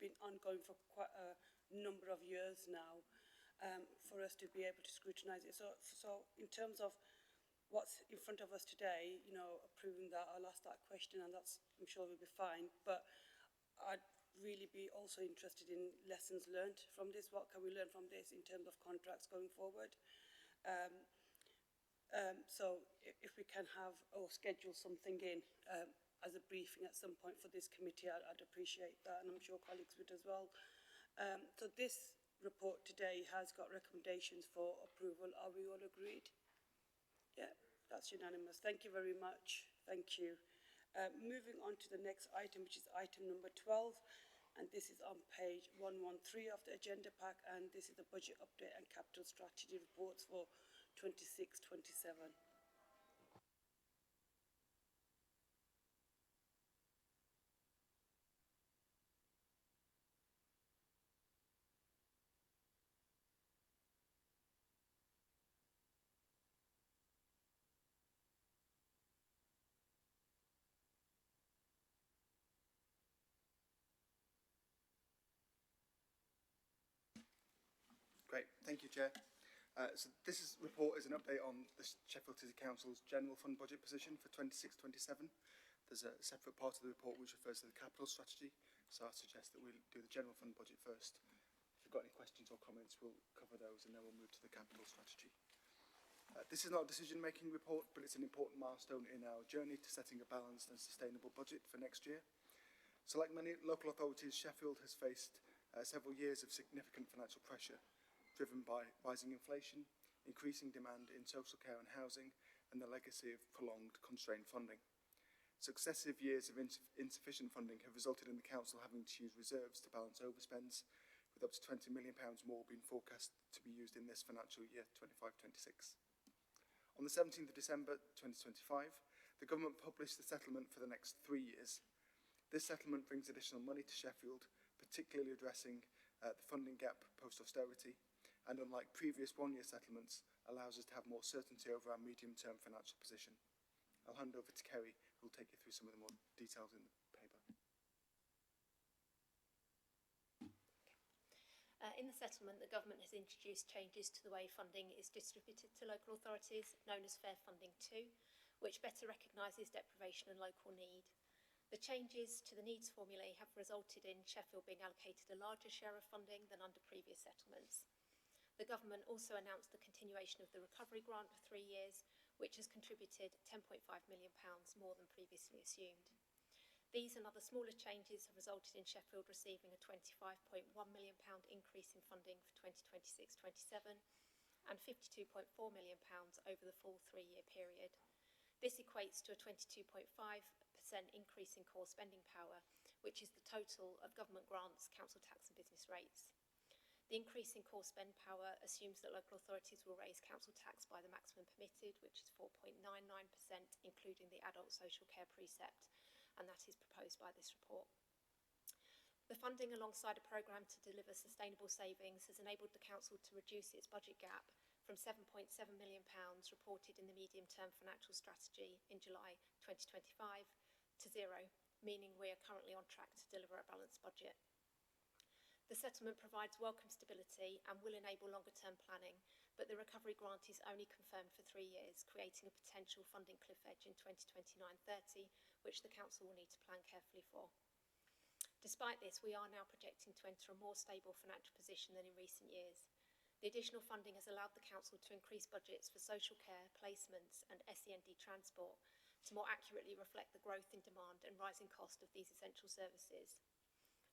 S1: been ongoing for quite a number of years now, for us to be able to scrutinise it. So in terms of what's in front of us today, you know, approving that, I'll ask that question, and that's, I'm sure, will be fine. But I'd really be also interested in lessons learned from this. What can we learn from this in terms of contracts going forward? So if we can have or schedule something in as a briefing at some point for this committee, I'd appreciate that, and I'm sure colleagues would as well. So this report today has got recommendations for approval. Are we all agreed? Yeah, that's unanimous. Thank you very much. Thank you. Moving on to the next item, which is item number 12, and this is on page 113 of the agenda pack, and this is the budget update and capital strategy reports for 26-27.
S15: Great, thank you, Chair. So this report is an update on the Sheffield City Council's general fund budget position for 26-27. There's a separate part of the report which refers to the capital strategy, so I suggest that we'll do the general fund budget first. If you've got any questions or comments, we'll cover those, and then we'll move to the capital strategy. This is not a decision-making report, but it's an important milestone in our journey to setting a balanced and sustainable budget for next year. So like many local authorities, Sheffield has faced several years of significant financial pressure, driven by rising inflation, increasing demand in social care and housing, and the legacy of prolonged constrained funding. Successive years of insufficient funding have resulted in the council having to use reserves to balance overspends, with up to £20 million more being forecast to be used in this financial year 25-26. On the 17th of December 2025, the government published the settlement for the next 3 years. This settlement brings additional money to Sheffield, particularly addressing the funding gap post-austerity, and unlike previous one-year settlements, allows us to have more certainty over our medium-term financial position. I'll hand over to Kerry, who will take you through some of the more details in the paper.
S16: In the settlement, the government has introduced changes to the way funding is distributed to local authorities, known as Fair Funding 2, which better recognises deprivation and local need. The changes to the needs formulae have resulted in Sheffield being allocated a larger share of funding than under previous settlements. The government also announced the continuation of the recovery grant for 3 years, which has contributed £10.5 million more than previously assumed. These and other smaller changes have resulted in Sheffield receiving a £25.1 million increase in funding for 2026-27 and £52.4 million over the full 3-year period. This equates to a 22.5% increase in core spending power, which is the total of government grants, council tax and business rates. The increase in core spend power assumes that local authorities will raise council tax by the maximum permitted, which is 4.99%, including the adult social care precept, and that is proposed by this report. The funding alongside a programme to deliver sustainable savings has enabled the council to reduce its budget gap from £7.7 million reported in the medium-term financial strategy in July 2025 to zero, meaning we are currently on track to deliver a balanced budget. The settlement provides welcome stability and will enable longer-term planning, but the recovery grant is only confirmed for 3 years, creating a potential funding cliff edge in 2029-30, which the council will need to plan carefully for. Despite this, we are now projecting to enter a more stable financial position than in recent years. The additional funding has allowed the council to increase budgets for social care, placements and SEND transport to more accurately reflect the growth in demand and rising cost of these essential services.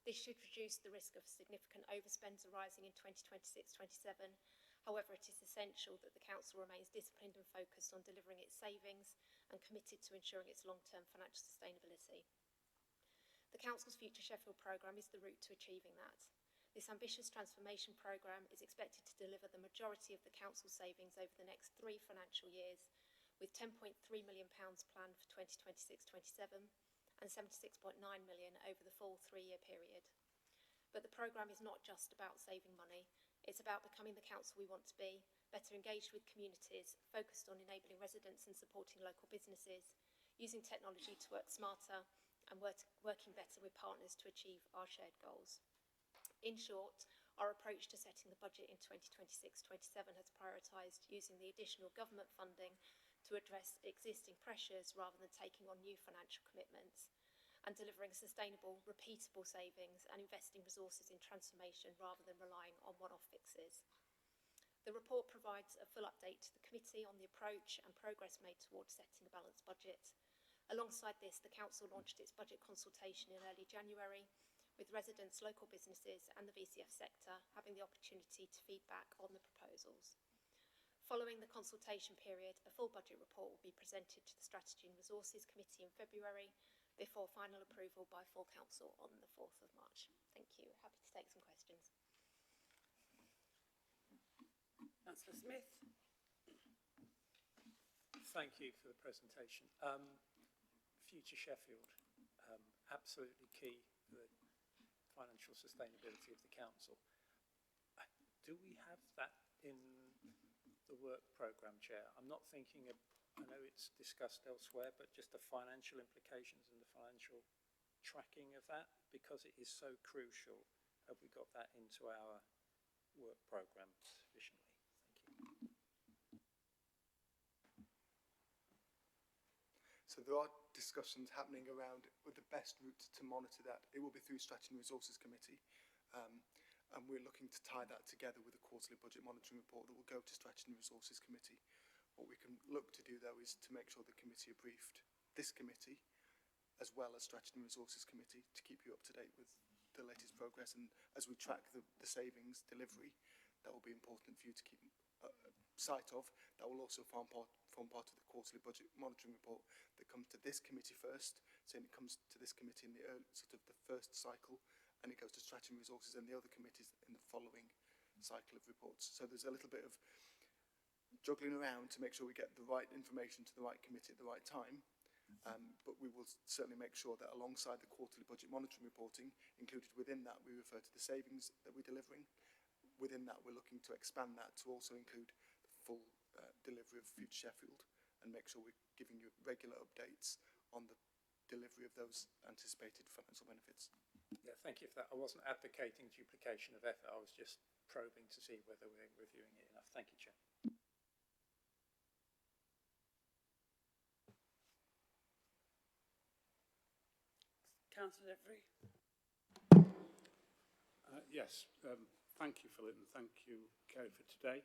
S16: This should reduce the risk of significant overspends arising in 2026-27. However, it is essential that the council remains disciplined and focused on delivering its savings and committed to ensuring its long-term financial sustainability. The council's Future Sheffield programme is the route to achieving that. This ambitious transformation programme is expected to deliver the majority of the council's savings over the next 3 financial years, with £10.3 million planned for 2026-27 and £76.9 million over the full 3-year period. But the programme is not just about saving money. It's about becoming the council we want to be, better engaged with communities, focused on enabling residents and supporting local businesses, using technology to work smarter and working better with partners to achieve our shared goals. In short, our approach to setting the budget in 2026-27 has prioritised using the additional government funding to address existing pressures rather than taking on new financial commitments, and delivering sustainable, repeatable savings and investing resources in transformation rather than relying on one-off fixes. The report provides a full update to the committee on the approach and progress made towards setting a balanced budget. Alongside this, the council launched its budget consultation in early January, with residents, local businesses and the VCF sector having the opportunity to feedback on the proposals. Following the consultation period, a full budget report will be presented to the Strategy and Resources Committee in February, before final approval by full council on the 4th of March. Thank you. Happy to take some questions.
S1: Councillor Smith.
S6: Thank you for the presentation. Future Sheffield, absolutely key for the financial sustainability of the council. Do we have that in the work programme, Chair? I'm not thinking of, I know it's discussed elsewhere, but just the financial implications and the financial tracking of that, because it is so crucial. Have we got that into our work programme sufficiently? Thank you.
S15: So there are discussions happening around with the best route to monitor that. It will be through Strategy and Resources Committee, and we're looking to tie that together with a quarterly budget monitoring report that will go to Strategy and Resources Committee. What we can look to do, though, is to make sure the committee are briefed, this committee, as well as Strategy and Resources Committee, to keep you up to date with the latest progress. And as we track the savings delivery, that will be important for you to keep sight of. That will also form part of the quarterly budget monitoring report that comes to this committee first. So it comes to this committee in the sort of the first cycle, and it goes to Strategy and Resources and the other committees in the following cycle of reports. So there's a little bit of juggling around to make sure we get the right information to the right committee at the right time. But we will certainly make sure that alongside the quarterly budget monitoring reporting, included within that, we refer to the savings that we're delivering. within that, we're looking to expand that to also include the full delivery of Future Sheffield and make sure we're giving you regular updates on the delivery of those anticipated financial benefits.
S6: Yeah, thank you for that. I wasn't advocating duplication of effort. I was just probing to see whether we're reviewing it enough. Thank you, Chair.
S1: Councillor Levery.
S8: Yes, thank you, Philip, and thank you, Kerry, for today.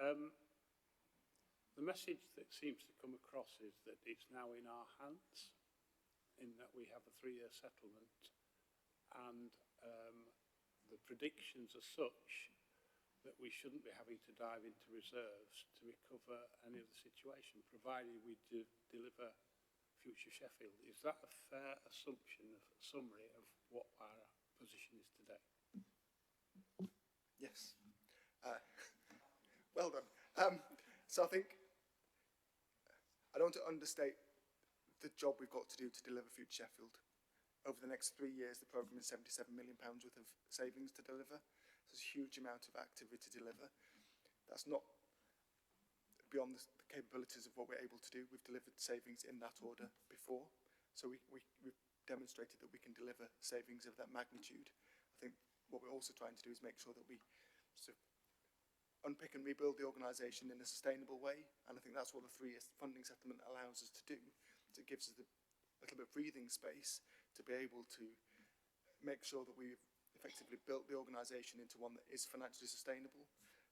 S8: The message that seems to come across is that it's now in our hands, in that we have a 3-year settlement, and the predictions are such that we shouldn't be having to dive into reserves to recover any of the situation, provided we do deliver Future Sheffield. Is that a fair assumption, a summary of what our position is today?
S15: Yes. Well done. So I think I don't want to understate the job we've got to do to deliver Future Sheffield. Over the next 3 years, the programme is £77 million worth of savings to deliver. So there's a huge amount of activity to deliver. That's not beyond the capabilities of what we're able to do. We've delivered savings in that order before. So we've demonstrated that we can deliver savings of that magnitude. I think what we're also trying to do is make sure that we sort of unpick and rebuild the organisation in a sustainable way, and I think that's what the 3-year funding settlement allows us to do. So it gives us a little bit of breathing space to be able to make sure that we've effectively built the organisation into one that is financially sustainable.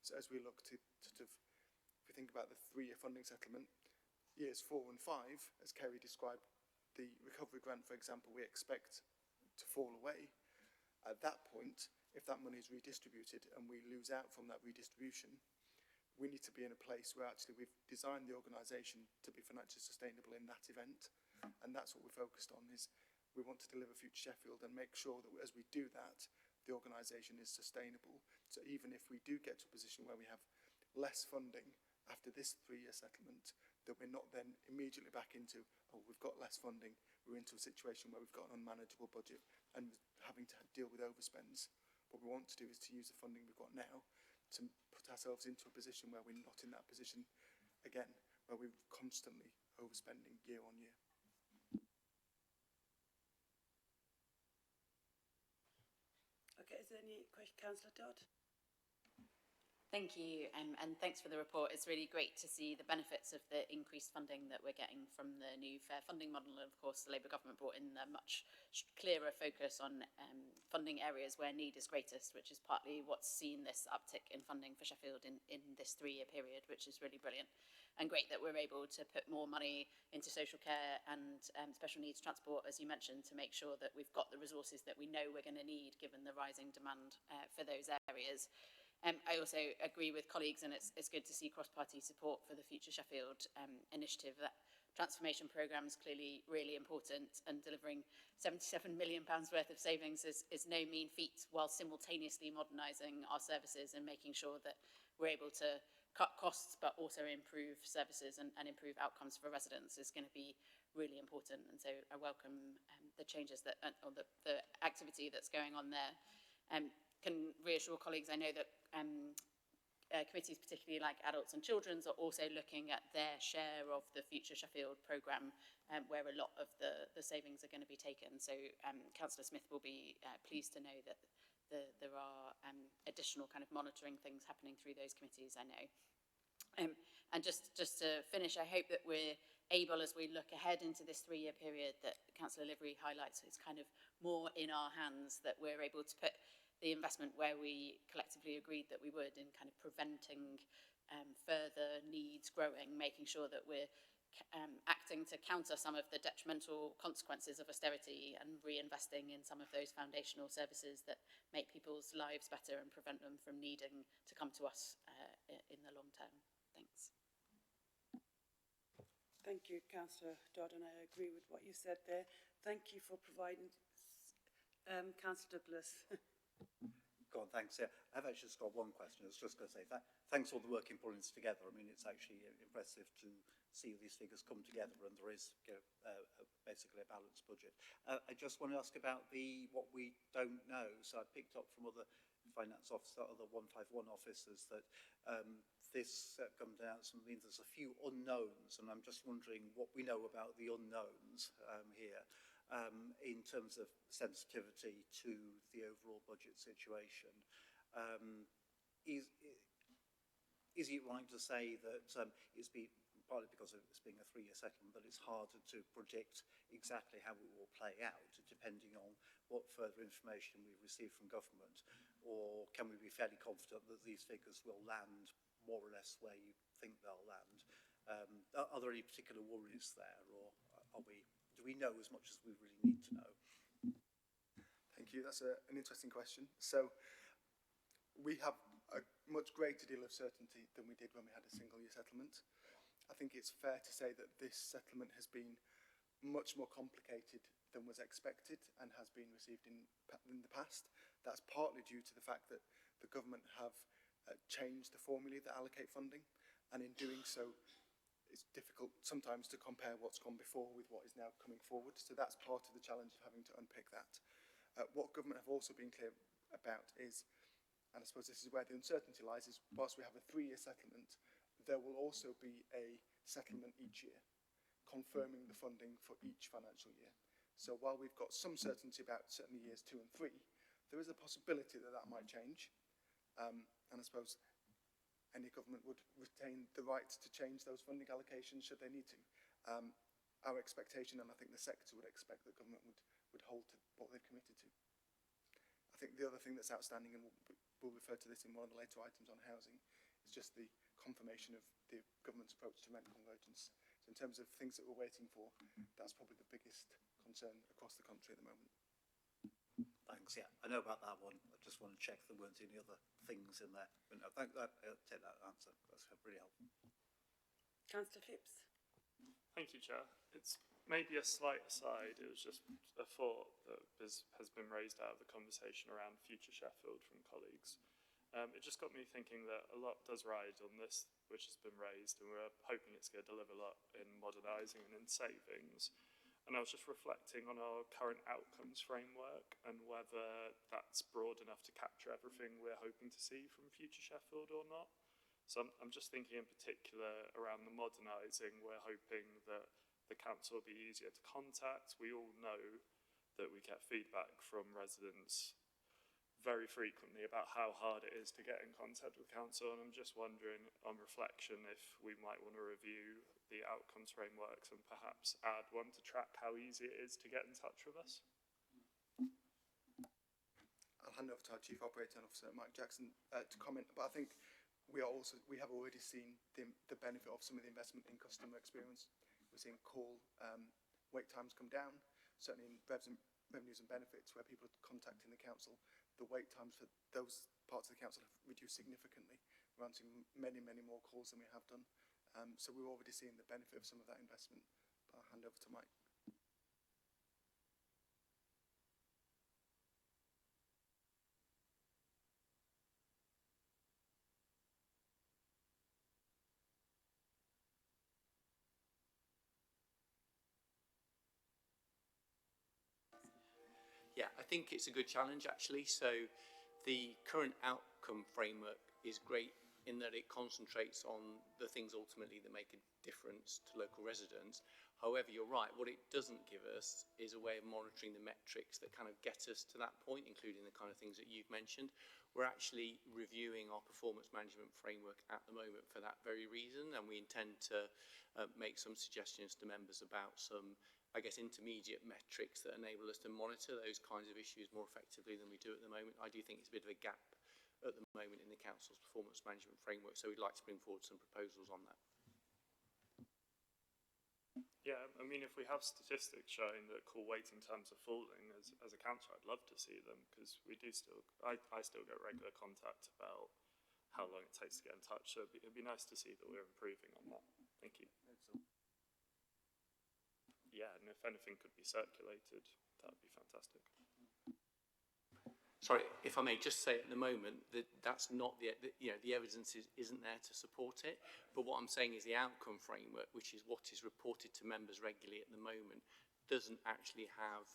S15: So as we look to sort of, if we think about the 3-year funding settlement, years 4 and 5, as Kerry described, the recovery grant, for example, we expect to fall away. At that point, if that money is redistributed and we lose out from that redistribution, we need to be in a place where actually we've designed the organisation to be financially sustainable in that event. And that's what we're focused on, is we want to deliver Future Sheffield and make sure that as we do that, the organisation is sustainable. So even if we do get to a position where we have less funding after this 3-year settlement, that we're not then immediately back into, oh, we've got less funding, we're into a situation where we've got an unmanageable budget and having to deal with overspends. What we want to do is to use the funding we've got now to put ourselves into a position where we're not in that position again, where we're constantly overspending year on year.
S1: Okay, is there any question, Councillor Dodd?
S3: Thank you, and thanks for the report. It's really great to see the benefits of the increased funding that we're getting from the new fair funding model. And of course, the Labour government brought in a much clearer focus on funding areas where need is greatest, which is partly what's seen this uptick in funding for Sheffield in this 3-year period, which is really brilliant. And great that we're able to put more money into social care and special needs transport, as you mentioned, to make sure that we've got the resources that we know we're going to need given the rising demand for those areas. I also agree with colleagues, and it's good to see cross-party support for the Future Sheffield initiative. That transformation programme is clearly really important, and delivering £77 million worth of savings is no mean feat, while simultaneously modernising our services and making sure that we're able to cut costs but also improve services and improve outcomes for residents is going to be really important. And so I welcome the changes that, or the activity that's going on there. Can reassure colleagues, I know that committees, particularly like adults and children's, are also looking at their share of the Future Sheffield programme, where a lot of the savings are going to be taken. So Councillor Smith will be pleased to know that there are additional kind of monitoring things happening through those committees, I know. And just to finish, I hope that we're able, as we look ahead into this 3-year period that Councillor Levery highlights, is kind of more in our hands, that we're able to put the investment where we collectively agreed that we would, in kind of preventing further needs growing, making sure that we're acting to counter some of the detrimental consequences of austerity and reinvesting in some of those foundational services that make people's lives better and prevent them from needing to come to us in the long term. Thanks.
S1: Thank you, Councillor Dodd, and I agree with what you said there. Thank you for providing, Councillor Douglas.
S5: Go on, thanks. Yeah, I've actually just got one question. I was just going to say thanks for all the work in pulling this together. I mean, it's actually impressive to see these figures come together, and there is basically a balanced budget. I just want to ask about what we don't know. So I picked up from other finance officer, other 151 officers, that this government announcement means there's a few unknowns, and I'm just wondering what we know about the unknowns here in terms of sensitivity to the overall budget situation. Is it right to say that it's been, partly because of it's being a 3-year settlement, that it's harder to predict exactly how it will play out, depending on what further information we receive from government? Or can we be fairly confident that these figures will land more or less where you think they'll land? Are there any particular worries there, or do we know as much as we really need to know?
S15: Thank you. That's an interesting question. So we have a much greater deal of certainty than we did when we had a single-year settlement. I think it's fair to say that this settlement has been much more complicated than was expected and has been received in the past. That's partly due to the fact that the government have changed the formulae that allocate funding, and in doing so it's difficult sometimes to compare what's gone before with what is now coming forward. So that's part of the challenge of having to unpick that. What government have also been clear about is, and I suppose this is where the uncertainty lies, is whilst we have a 3-year settlement, there will also be a settlement each year, confirming the funding for each financial year. So while we've got some certainty about certainly years 2 and 3, there is a possibility that that might change. And I suppose any government would retain the right to change those funding allocations should they need to. Our expectation, and I think the sector would expect, that government would hold to what they've committed to. I think the other thing that's outstanding, and we'll refer to this in one of the later items on housing, is just the confirmation of the government's approach to rent convergence. So in terms of things that we're waiting for, that's probably the biggest concern across the country at the moment.
S5: Thanks, yeah. I know about that one. I just want to check there weren't any other things in there. But no, I'll take that answer. That's really helpful.
S1: Councillor Phipps.
S14: Thank you, Chair. It's maybe a slight aside. It was just a thought that has been raised out of the conversation around future Sheffield from colleagues. It just got me thinking that a lot does ride on this, which has been raised, and we're hoping it's going to deliver a lot in modernising and in savings. And I was just reflecting on our current outcomes framework and whether that's broad enough to capture everything we're hoping to see from future Sheffield or not. So I'm just thinking in particular around the modernising. We're hoping that the council will be easier to contact. We all know that we get feedback from residents very frequently about how hard it is to get in contact with council, and I'm just wondering on reflection if we might want to review the outcomes frameworks and perhaps add one to track how easy it is to get in touch with us.
S15: I'll hand over to our Chief Operating Officer, Mike Jackson, to comment, but I think we have already seen the benefit of some of the investment in customer experience. We're seeing call wait times come down, certainly in revenues and benefits where people are contacting the council. The wait times for those parts of the council have reduced significantly. We're answering many, many more calls than we have done. So we're already seeing the benefit of some of that investment. But I'll hand over to Mike.
S17: Yeah, I think it's a good challenge actually. So the current outcome framework is great in that it concentrates on the things ultimately that make a difference to local residents. However, you're right, what it doesn't give us is a way of monitoring the metrics that kind of get us to that point, including the kind of things that you've mentioned. We're actually reviewing our performance management framework at the moment for that very reason, and we intend to make some suggestions to members about some, I guess, intermediate metrics that enable us to monitor those kinds of issues more effectively than we do at the moment. I do think it's a bit of a gap at the moment in the council's performance management framework, so we'd like to bring forward some proposals on that.
S14: Yeah, I mean, if we have statistics showing that call waiting times are falling, as a council, I'd love to see them, because we do still, I still get regular contact about how long it takes to get in touch, so it'd be nice to see that we're improving on that. Thank you. Yeah, and if anything could be circulated, that would be fantastic.
S17: Sorry, if I may just say at the moment that that's not the evidence isn't there to support it. But what I'm saying is the outcome framework, which is what is reported to members regularly at the moment, doesn't actually have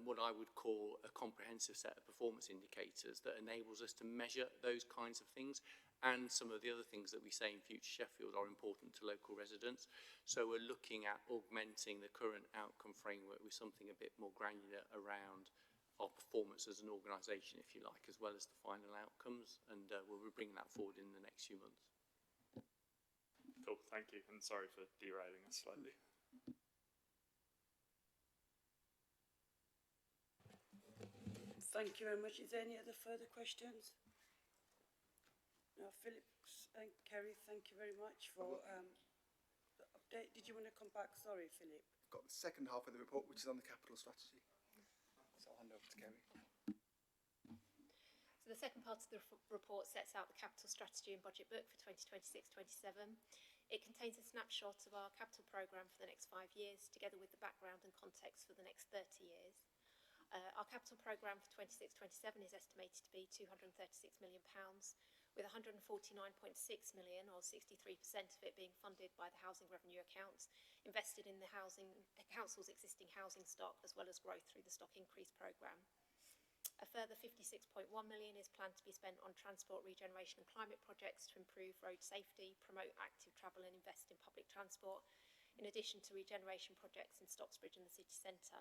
S17: what I would call a comprehensive set of performance indicators that enables us to measure those kinds of things and some of the other things that we say in Future Sheffield are important to local residents. So we're looking at augmenting the current outcome framework with something a bit more granular around our performance as an organisation, if you like, as well as the final outcomes, and we'll be bringing that forward in the next few months.
S14: Cool, thank you, and sorry for derailing us slightly.
S1: Thank you very much. Is there any other further questions? No, Phipps and Kerry, thank you very much for the update. Did you want to come back? Sorry, Philip.
S15: I've got the second half of the report, which is on the capital strategy. So I'll hand over to Kerry.
S16: So the second part of the report sets out the capital strategy and budget book for 2026-27. It contains a snapshot of our capital programme for the next 5 years, together with the background and context for the next 30 years. Our capital programme for 26-27 is estimated to be £236 million, with £149.6 million, or 63% of it, being funded by the housing revenue accounts, invested in the council's existing housing stock, as well as growth through the stock increase programme. A further £56.1 million is planned to be spent on transport regeneration and climate projects to improve road safety, promote active travel and invest in public transport, in addition to regeneration projects in Stocksbridge and the city centre.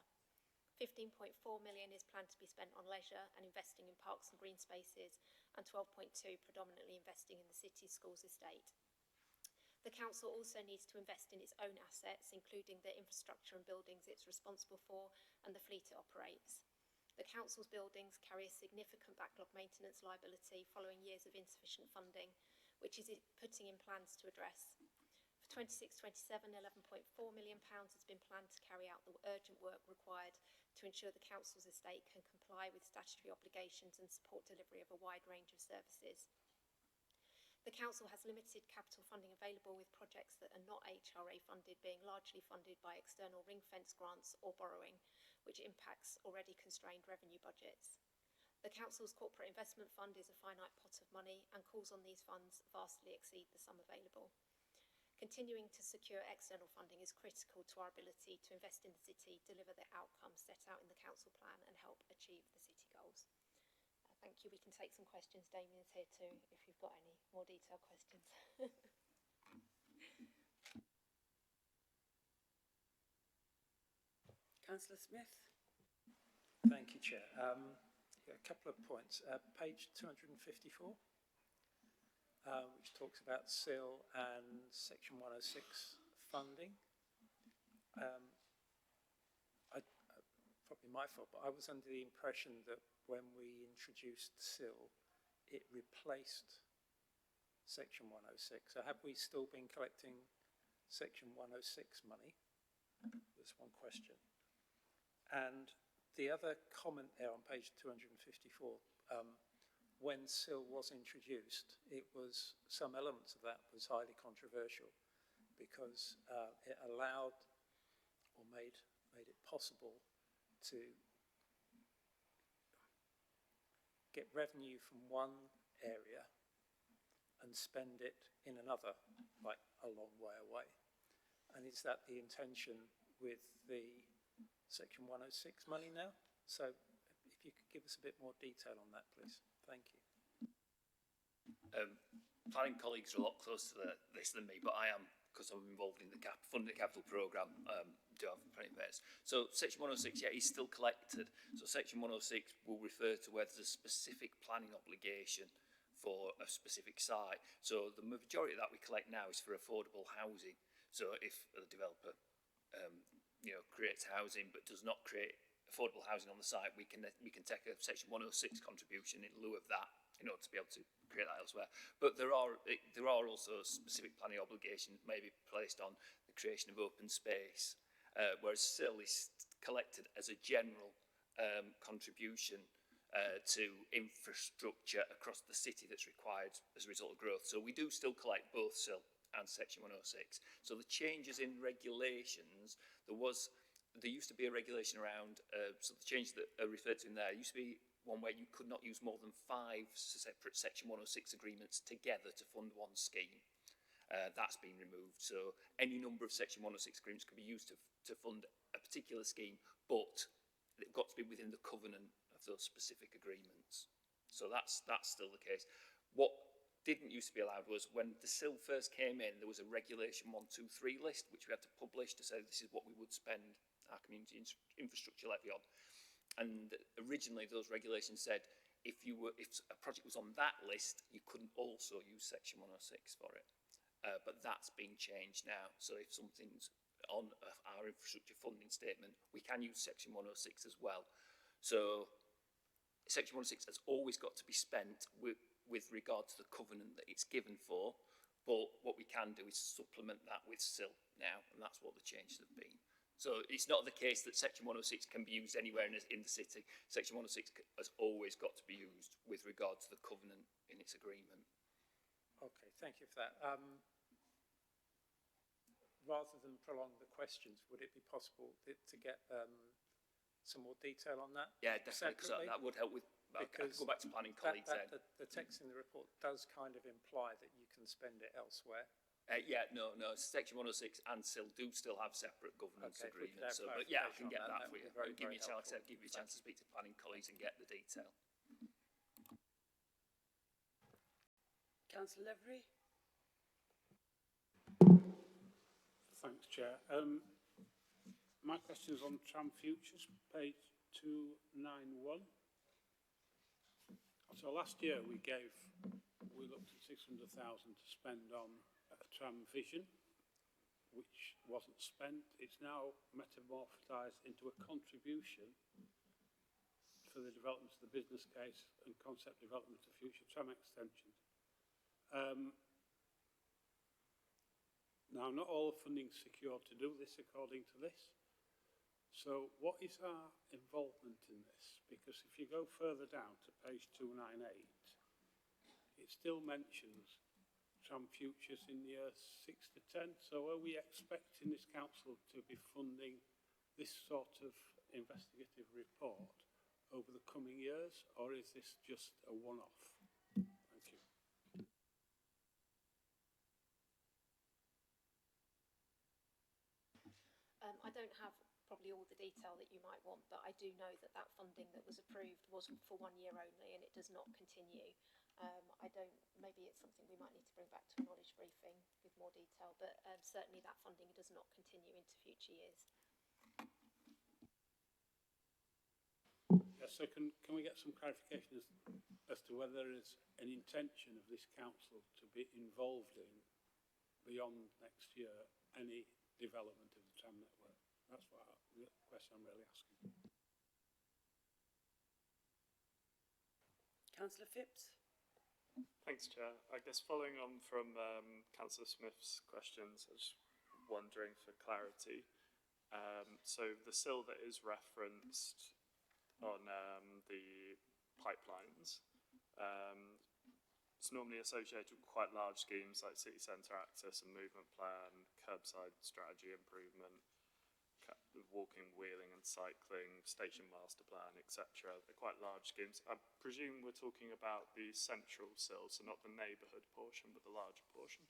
S16: £15.4 million is planned to be spent on leisure and investing in parks and green spaces, and 12.2 predominantly investing in the city schools estate. The council also needs to invest in its own assets, including the infrastructure and buildings it's responsible for and the fleet it operates. The council's buildings carry a significant backlog maintenance liability following years of insufficient funding, which is putting in plans to address. For 26-27, £11.4 million has been planned to carry out the urgent work required to ensure the council's estate can comply with statutory obligations and support delivery of a wide range of services. The council has limited capital funding available, with projects that are not HRA funded being largely funded by external ring-fence grants or borrowing, which impacts already constrained revenue budgets. The council's corporate investment fund is a finite pot of money, and calls on these funds vastly exceed the sum available. Continuing to secure external funding is critical to our ability to invest in the city, deliver the outcomes set out in the council plan, and help achieve the city goals. Thank you. We can take some questions. Damien's here too, if you've got any more detailed questions.
S1: Councillor Smith.
S6: Thank you, Chair. A couple of points. Page 254. Which talks about SIL and Section 106 funding. Probably my fault, but I was under the impression that when we introduced SIL, it replaced Section 106. So have we still been collecting Section 106 money? That's one question. And the other comment there on page 254, when SIL was introduced, some elements of that was highly controversial, because it allowed or made it possible to get revenue from one area and spend it in another, like a long way away. And is that the intention with the Section 106 money now? So if you could give us a bit more detail on that, please. Thank you.
S12: Planning colleagues are a lot closer to this than me, but I am, because I'm involved in the funding the capital programme, do have plenty of bits. So Section 106, yeah, is still collected. So Section 106 will refer to where there's a specific planning obligation for a specific site. So the majority of that we collect now is for affordable housing. So if a developer, creates housing but does not create affordable housing on the site, we can take a Section 106 contribution in lieu of that, in order to be able to create that elsewhere. But there are also specific planning obligations maybe placed on the creation of open space, whereas SIL is collected as a general contribution to infrastructure across the city that's required as a result of growth. So we do still collect both SIL and Section 106. So the changes in regulations, there used to be a regulation around, so the changes that are referred to in there used to be one where you could not use more than 5 separate Section 106 agreements together to fund one scheme. That's been removed. So any number of Section 106 agreements could be used to fund a particular scheme, but they've got to be within the covenant of those specific agreements. So that's still the case. What didn't used to be allowed was when the SIL first came in, there was a regulation 123 list, which we had to publish to say this is what we would spend our community infrastructure levy on. And originally those regulations said if a project was on that list, you couldn't also use Section 106 for it. But that's been changed now. So if something's on our infrastructure funding statement, we can use Section 106 as well. So Section 106 has always got to be spent with regard to the covenant that it's given for, but what we can do is supplement that with SIL now, and that's what the changes have been. So it's not the case that Section 106 can be used anywhere in the city. Section 106 has always got to be used with regard to the covenant in its agreement.
S6: Okay, thank you for that. Rather than prolong the questions, would it be possible to get some more detail on that?
S12: Yeah, definitely, because that would help with. I can go back to planning colleagues then.
S6: The text in the report does kind of imply that you can spend it elsewhere.
S12: Yeah, no. Section 106 and SIL do still have separate governance agreements. So, but yeah, I can get that for you. Give me a chance to speak to planning colleagues and get the detail.
S1: Councillor Levery.
S8: Thanks, Chair. My question is on Tram Futures, page 291. So last year we looked at 600,000 to spend on tram vision, which wasn't spent. It's now metamorphosed into a contribution for the development of the business case and concept development of future tram extensions. Now, not all funding is secured to do this according to this. So what is our involvement in this? Because if you go further down to page 298, it still mentions tram futures in years 6 to 10. So are we expecting this council to be funding this sort of investigative report over the coming years, or is this just a one-off? Thank you.
S16: I don't have probably all the detail that you might want, but I do know that that funding that was approved was for 1 year only, and it does not continue. Maybe it's something we might need to bring back to a knowledge briefing with more detail, but certainly that funding does not continue into future years.
S8: Yeah, so can we get some clarification as to whether there is an intention of this council to be involved in, beyond next year, any development of the tram network? That's the question I'm really asking.
S1: Councillor Phipps.
S14: Thanks, Chair. I guess following on from Councillor Smith's questions, I was wondering for clarity. So the SIL that is referenced on the pipelines, it's normally associated with quite large schemes like city centre access and movement plan, curbside strategy improvement, walking, wheeling and cycling, station master plan, etc. They're quite large schemes. I presume we're talking about the central SIL, so not the neighbourhood portion, but the larger portion.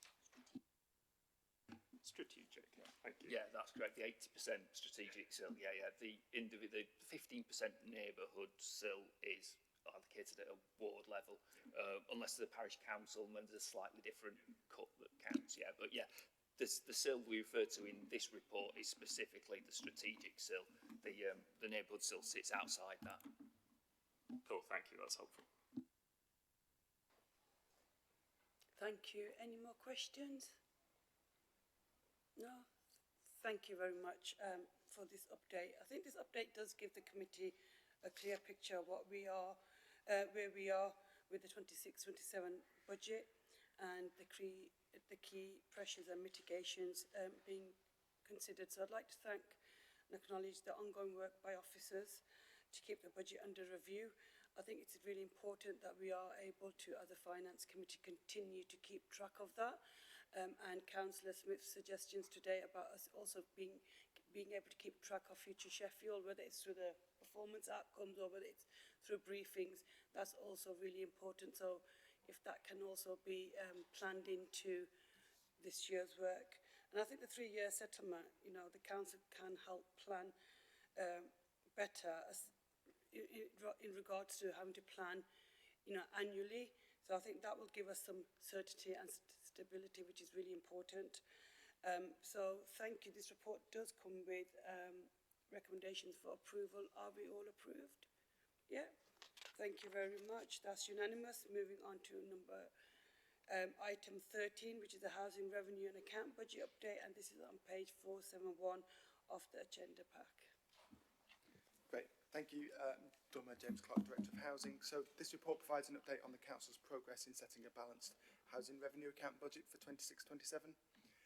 S14: Strategic, yeah, thank you.
S12: Yeah, that's correct. The 80% strategic SIL, yeah. The 15% neighbourhood SIL is allocated at a ward level, unless there's a parish council, and then there's a slightly different cut that counts, yeah. But yeah, the SIL we refer to in this report is specifically the strategic SIL. The neighbourhood SIL sits outside that.
S14: Cool, thank you, that's helpful.
S1: Thank you. Any more questions? No? Thank you very much for this update. I think this update does give the committee a clear picture of what we are, where we are with the 26-27 budget and the key pressures and mitigations being considered. So I'd like to thank and acknowledge the ongoing work by officers to keep the budget under review. I think it's really important that we are able to, as a finance committee, continue to keep track of that. And Councillor Smith's suggestions today about us also being able to keep track of future Sheffield, whether it's through the performance outcomes or whether it's through briefings, that's also really important. So if that can also be planned into this year's work. And I think the 3-year settlement, the council can help plan better in regards to having to plan, annually. So I think that will give us some certainty and stability, which is really important. So thank you. This report does come with recommendations for approval. Are we all approved? Yeah. Thank you very much. That's unanimous. Moving on to item 13, which is the Housing Revenue and Account Budget Update, and this is on page 471 of the agenda pack.
S15: Great, thank you, Duma James Clark, Director of Housing. So this report provides an update on the Council's progress in setting a balanced housing revenue account budget for 26-27.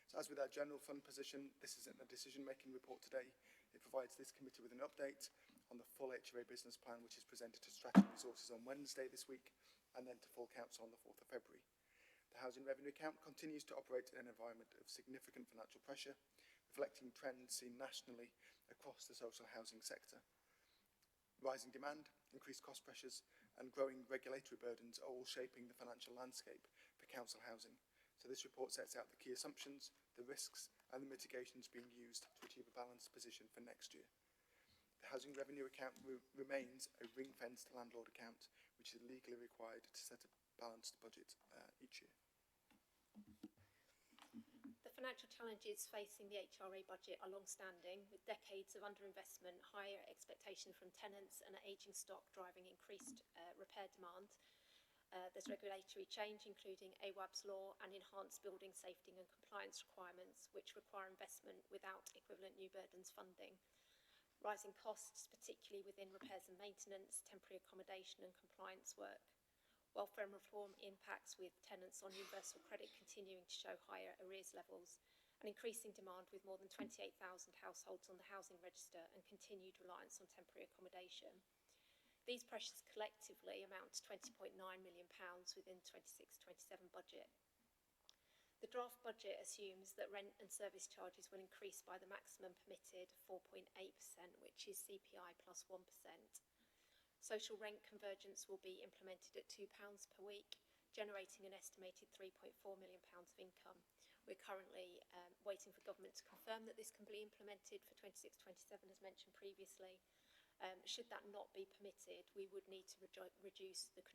S15: So as with our general fund position, this isn't a decision-making report today. It provides this committee with an update on the full HRA business plan, which is presented to Strategy Resources on Wednesday this week, and then to full council on the 4th of February. The housing revenue account continues to operate in an environment of significant financial pressure, reflecting trends seen nationally across the social housing sector. Rising demand, increased cost pressures, and growing regulatory burdens are all shaping the financial landscape for council housing. So this report sets out the key assumptions, the risks, and the mitigations being used to achieve a balanced position for next year. The housing revenue account remains a ring-fenced landlord account, which is legally required to set a balanced budget each year.
S16: The financial challenges facing the HRA budget are long-standing, with decades of underinvestment, higher expectation from tenants and an ageing stock driving increased repair demand. There's regulatory change, including AWAB's law and enhanced building safety and compliance requirements, which require investment without equivalent new burdens funding. Rising costs, particularly within repairs and maintenance, temporary accommodation and compliance work. Welfare and reform impacts, with tenants on universal credit continuing to show higher arrears levels, and increasing demand with more than 28,000 households on the housing register and continued reliance on temporary accommodation. These pressures collectively amount to £20.9 million within the 26-27 budget. The draft budget assumes that rent and service charges will increase by the maximum permitted 4.8%, which is CPI plus 1%. Social rent convergence will be implemented at £2 per week, generating an estimated £3.4 million of income. We're currently waiting for government to confirm that this can be implemented for 26-27, as mentioned previously. Should that not be permitted, we would need to reduce the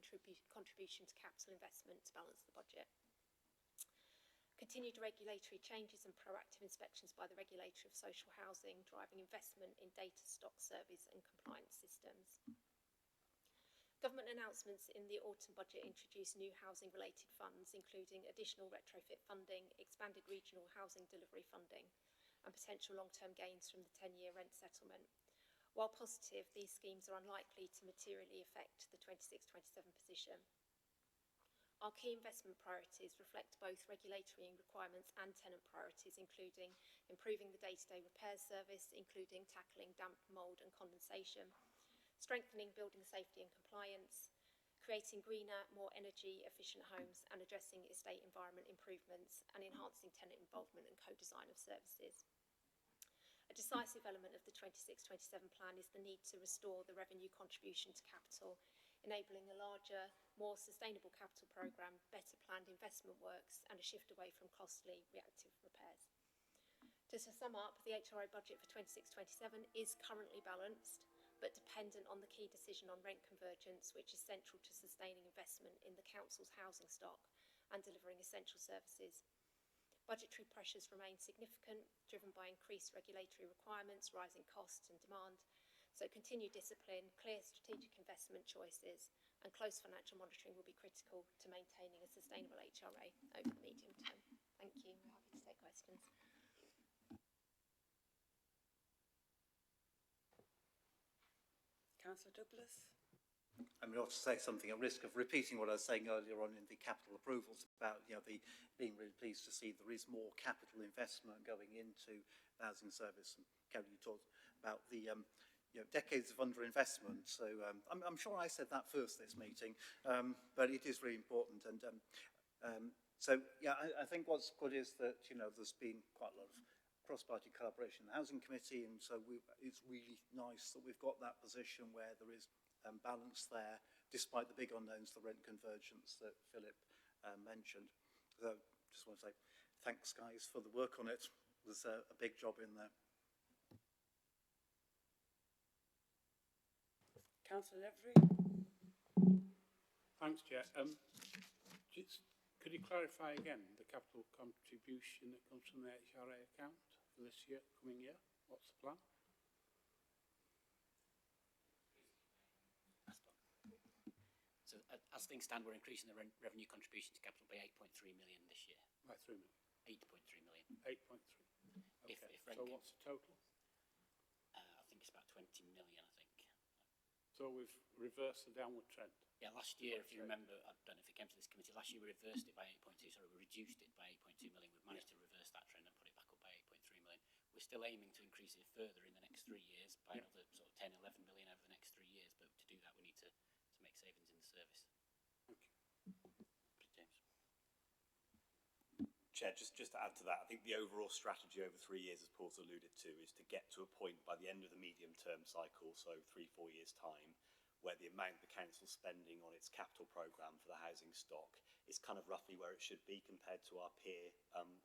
S16: contribution to capital investment to balance the budget. Continued regulatory changes and proactive inspections by the regulator of social housing, driving investment in data stock service and compliance systems. Government announcements in the autumn budget introduced new housing-related funds, including additional retrofit funding, expanded regional housing delivery funding, and potential long-term gains from the 10-year rent settlement. While positive, these schemes are unlikely to materially affect the 26-27 position. Our key investment priorities reflect both regulatory requirements and tenant priorities, including improving the day-to-day repairs service, including tackling damp, mould and condensation, strengthening building safety and compliance, creating greener, more energy-efficient homes and addressing estate environment improvements, and enhancing tenant involvement and co-design of services. A decisive element of the 26-27 plan is the need to restore the revenue contribution to capital, enabling a larger, more sustainable capital programme, better planned investment works and a shift away from costly reactive repairs. To sum up, the HRA budget for 26-27 is currently balanced, but dependent on the key decision on rent convergence, which is central to sustaining investment in the council's housing stock and delivering essential services. Budgetary pressures remain significant, driven by increased regulatory requirements, rising costs and demand. So continued discipline, clear strategic investment choices and close financial monitoring will be critical to maintaining a sustainable HRA over the medium term. Thank you. We're happy to take questions.
S1: Councillor Douglas.
S5: I'm going to say something at risk of repeating what I was saying earlier on in the capital approvals about, being really pleased to see there is more capital investment going into the housing service. And Karen, you talked about the decades of underinvestment. So I'm sure I said that first this meeting, but it is really important. And I think what's good is that there's been quite a lot of cross-party collaboration in the Housing Committee, and so it's really nice that we've got that position where there is balance there, despite the big unknowns, the rent convergence that Philip mentioned. So just want to say thanks, guys, for the work on it. There's a big job in there.
S1: Councillor Levery.
S8: Thanks, Chair. Could you clarify again the capital contribution that comes from the HRA account for this year, coming year? What's the plan?
S18: So as things stand, we're increasing the revenue contribution to capital by 8.3 million this year.
S8: By 3 million?
S18: 8.3 million.
S8: 8.3. Okay. So what's the total?
S18: I think it's about 20 million, I think.
S8: So we've reversed the downward trend?
S18: Yeah, last year, if you remember, I don't know if it came to this committee, last year we reversed it by 8.2, sorry, we reduced it by 8.2 million. We've managed to reverse that trend and put it back up by 8.3 million. We're still aiming to increase it further in the next 3 years by another sort of 10, 11 million over the next 3 years, but to do that we need to make savings in the service.
S8: Thank you.
S18: James.
S19: Chair, just to add to that, I think the overall strategy over 3 years, as Paul's alluded to, is to get to a point by the end of the medium-term cycle, so 3-4 years' time, where the amount the council's spending on its capital programme for the housing stock is kind of roughly where it should be compared to our peer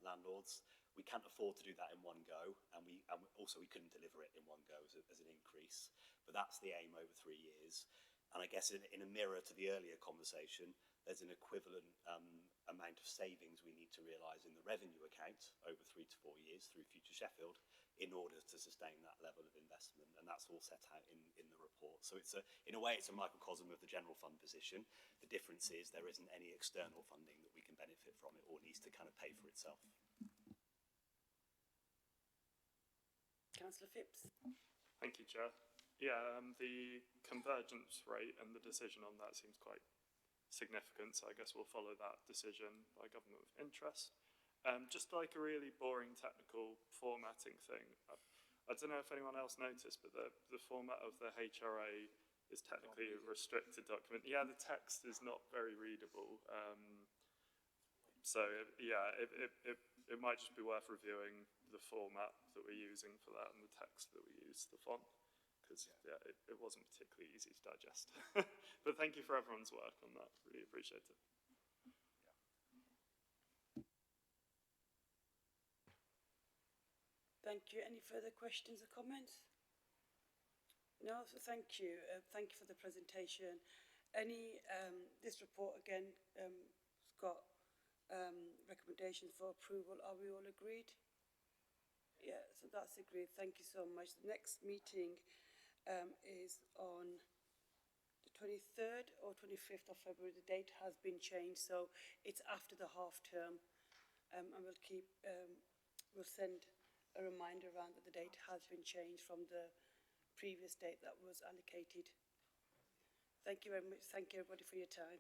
S19: landlords. We can't afford to do that in one go, and we couldn't deliver it in one go as an increase. But that's the aim over 3 years. And I guess in a mirror to the earlier conversation, there's an equivalent amount of savings we need to realise in the revenue account over 3 to 4 years through Future Sheffield in order to sustain that level of investment, and that's all set out in the report. So in a way it's a microcosm of the general fund position. The difference is there isn't any external funding that we can benefit from. It all needs to kind of pay for itself.
S1: Councillor Phipps.
S14: Thank you, Chair. Yeah, the convergence rate and the decision on that seems quite significant, so I guess we'll follow that decision by government of interest. Just like a really boring technical formatting thing, I don't know if anyone else noticed, but the format of the HRA is technically a restricted document. Yeah, the text is not very readable. So yeah, it might just be worth reviewing the format that we're using for that and the text that we use, the font, because yeah, it wasn't particularly easy to digest. But thank you for everyone's work on that. Really appreciate it.
S1: Thank you. Any further questions or comments? No, so thank you. Thank you for the presentation. This report again has got recommendations for approval. Are we all agreed? Yeah, so that's agreed. Thank you so much. The next meeting is on the 23rd or 25th of February. The date has been changed, so it's after the half term, and we'll send a reminder around that the date has been changed from the previous date that was allocated. Thank you very much. Thank you everybody for your time.